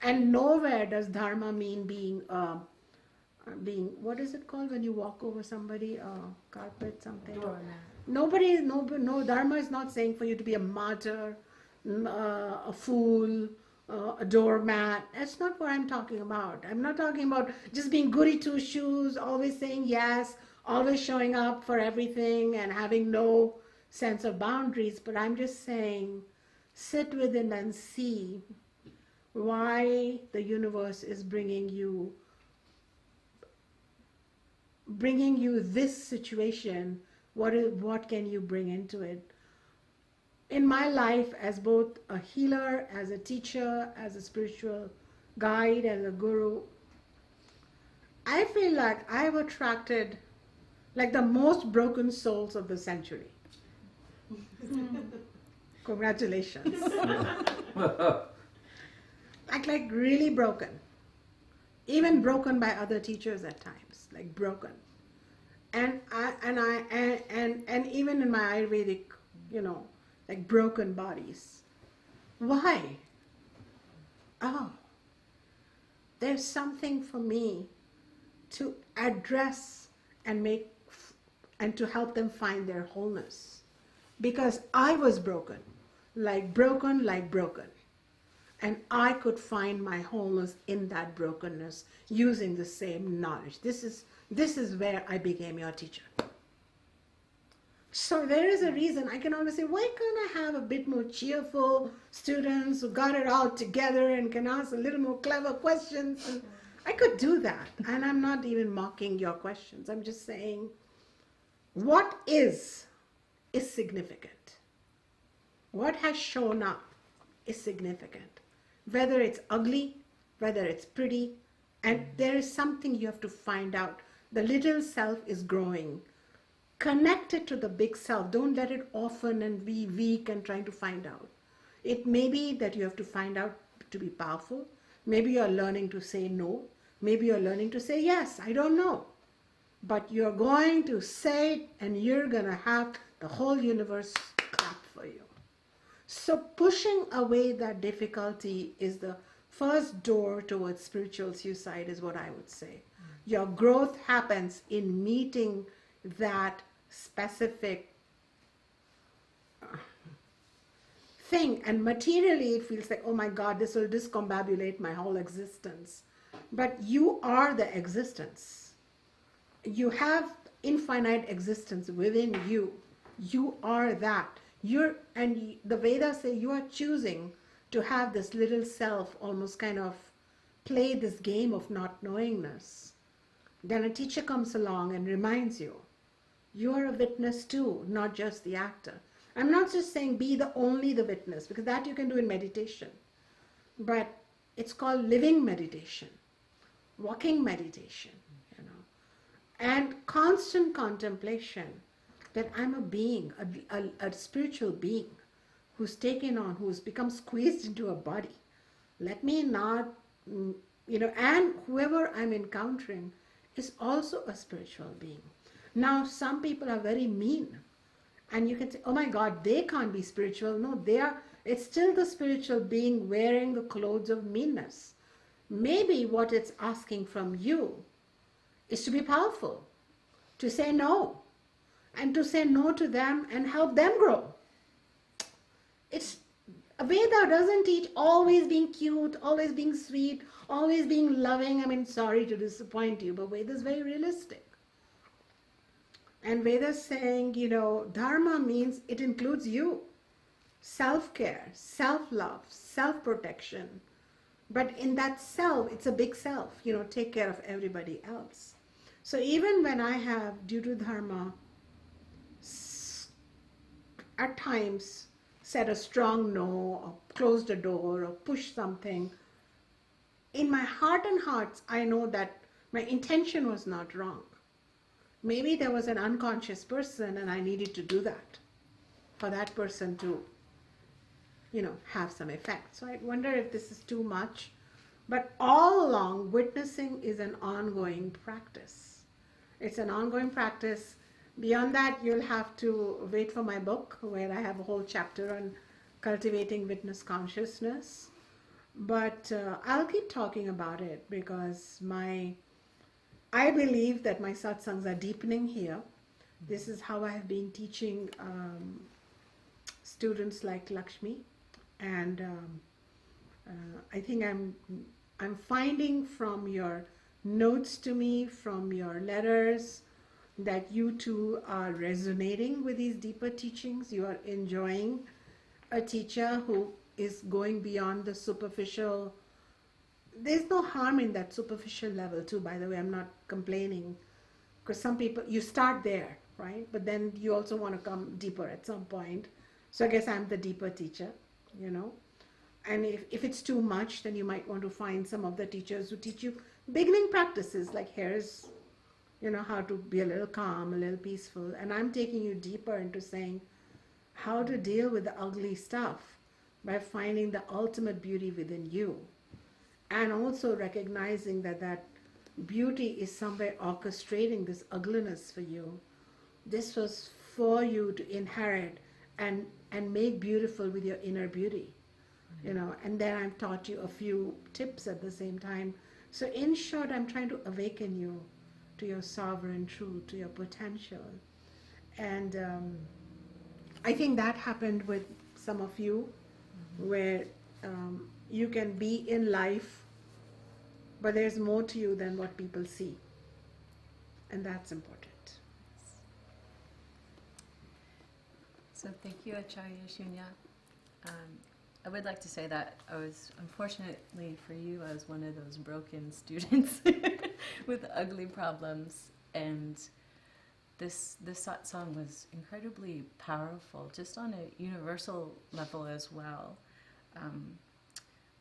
And nowhere does dharma mean being, what is it called when you walk over somebody, carpet, something? No, dharma is not saying for you to be a martyr, a fool, a doormat. That's not what I'm talking about. I'm not talking about just being goody two shoes, always saying yes, always showing up for everything and having no sense of boundaries. But I'm just saying, sit within and see why the universe is bringing you this situation. What can you bring into it? In my life, as both a healer, as a teacher, as a spiritual guide, as a guru, I feel like I've attracted like the most broken souls of the century. Congratulations. like really broken. Even broken by other teachers at times, like broken. And even in my Ayurvedic, like broken bodies. Why? Oh, there's something for me to address and to help them find their wholeness. Because I was broken. And I could find my wholeness in that brokenness using the same knowledge. This is where I became your teacher. So there is a reason I can always say, why can't I have a bit more cheerful students who got it all together and can ask a little more clever questions? And I could do that. And I'm not even mocking your questions. I'm just saying, what is significant. What has shown up is significant. Whether it's ugly, whether it's pretty, and there is something you have to find out. The little self is growing. Connect it to the big self. Don't let it orphan and be weak and trying to find out. It may be that you have to find out to be powerful. Maybe you're learning to say no. Maybe you're learning to say yes. I don't know. But you're going to say it and you're going to have the whole universe clap for you. So pushing away that difficulty is the first door towards spiritual suicide, is what I would say. Your growth happens in meeting that specific thing. And materially it feels like, oh my God, this will discombobulate my whole existence. But you are the existence. You have infinite existence within you. You are that. And the Vedas say you are choosing to have this little self almost kind of play this game of not knowingness. Then a teacher comes along and reminds you, you are a witness too, not just the actor. I'm not just saying be only the witness, because that you can do in meditation. But it's called living meditation, walking meditation, and constant contemplation that I'm a being, a spiritual being who's taken on, who's become squeezed into a body. Let me not, and whoever I'm encountering is also a spiritual being. Now, some people are very mean, and you can say, oh my God, they can't be spiritual. No, it's still the spiritual being wearing the clothes of meanness. Maybe what it's asking from you is to be powerful, to say no, and to say no to them and help them grow. Veda doesn't teach always being cute, always being sweet, always being loving. I mean, sorry to disappoint you, but Veda is very realistic. And Veda is saying, Dharma means it includes you. Self-care, self-love, self-protection. But in that self, it's a big self, take care of everybody else. So even when I have, due to Dharma, at times said a strong no, or closed a door, or pushed something, in my heart and hearts, I know that my intention was not wrong. Maybe there was an unconscious person and I needed to do that for that person to, have some effect. So I wonder if this is too much. But all along, witnessing is an ongoing practice. It's an ongoing practice. Beyond that, you'll have to wait for my book, where I have a whole chapter on cultivating witness consciousness. But I'll keep talking about it, because I believe that my satsangs are deepening here. This is how I have been teaching students like Lakshmi. And I think I'm finding from your notes to me, from your letters, that you too are resonating with these deeper teachings. You are enjoying a teacher who is going beyond the superficial. There's no harm in that superficial level too, by the way. I'm not complaining, because some people, you start there, right? But then you also want to come deeper at some point. So I guess I'm the deeper teacher, you know. And if it's too much, then you might want to find some of the teachers who teach you beginning practices, like here's, you know, how to be a little calm, a little peaceful. And I'm taking you deeper into saying how to deal with the ugly stuff by finding the ultimate beauty within you. And also recognizing that that beauty is somewhere orchestrating this ugliness for you. This was for you to inherit and make beautiful with your inner beauty. You know, and then I've taught you a few tips at the same time. So in short, I'm trying to awaken you to your sovereign truth, to your potential. And I think that happened with some of you, where you can be in life, but there's more to you than what people see. And that's important. So thank you, Acharya Shunya. I would like to say that unfortunately for you, I was one of those broken students with ugly problems, and this satsang was incredibly powerful, just on a universal level as well.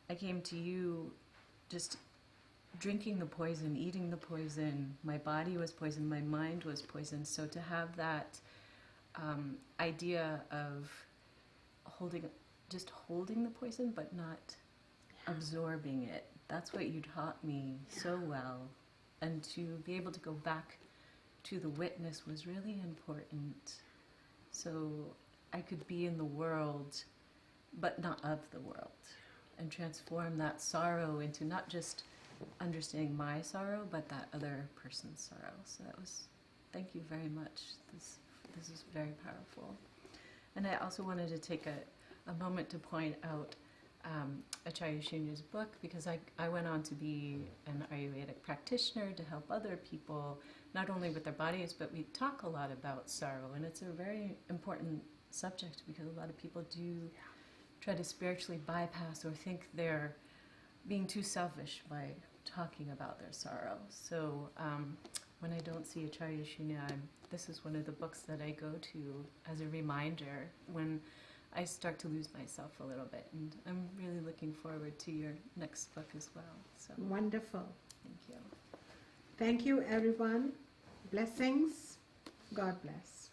I came to you just drinking the poison, eating the poison. My body was poisoned, my mind was poisoned. So to have that idea of holding the poison, but not absorbing it. That's what you taught me so well. And to be able to go back to the witness was really important. So I could be in the world, but not of the world. And transform that sorrow into not just understanding my sorrow, but that other person's sorrow. So thank you very much. This is very powerful. And I also wanted to take a moment to point out Acharya Shunya's book, because I went on to be an Ayurvedic practitioner to help other people, not only with their bodies, but we talk a lot about sorrow. And it's a very important subject, because a lot of people do try to spiritually bypass or think they're being too selfish by talking about their sorrow. So when I don't see Acharya Shunya, this is one of the books that I go to as a reminder when I start to lose myself a little bit. And I'm really looking forward to your next book as well. So Wonderful. thank you. Thank you, everyone. Blessings. God bless.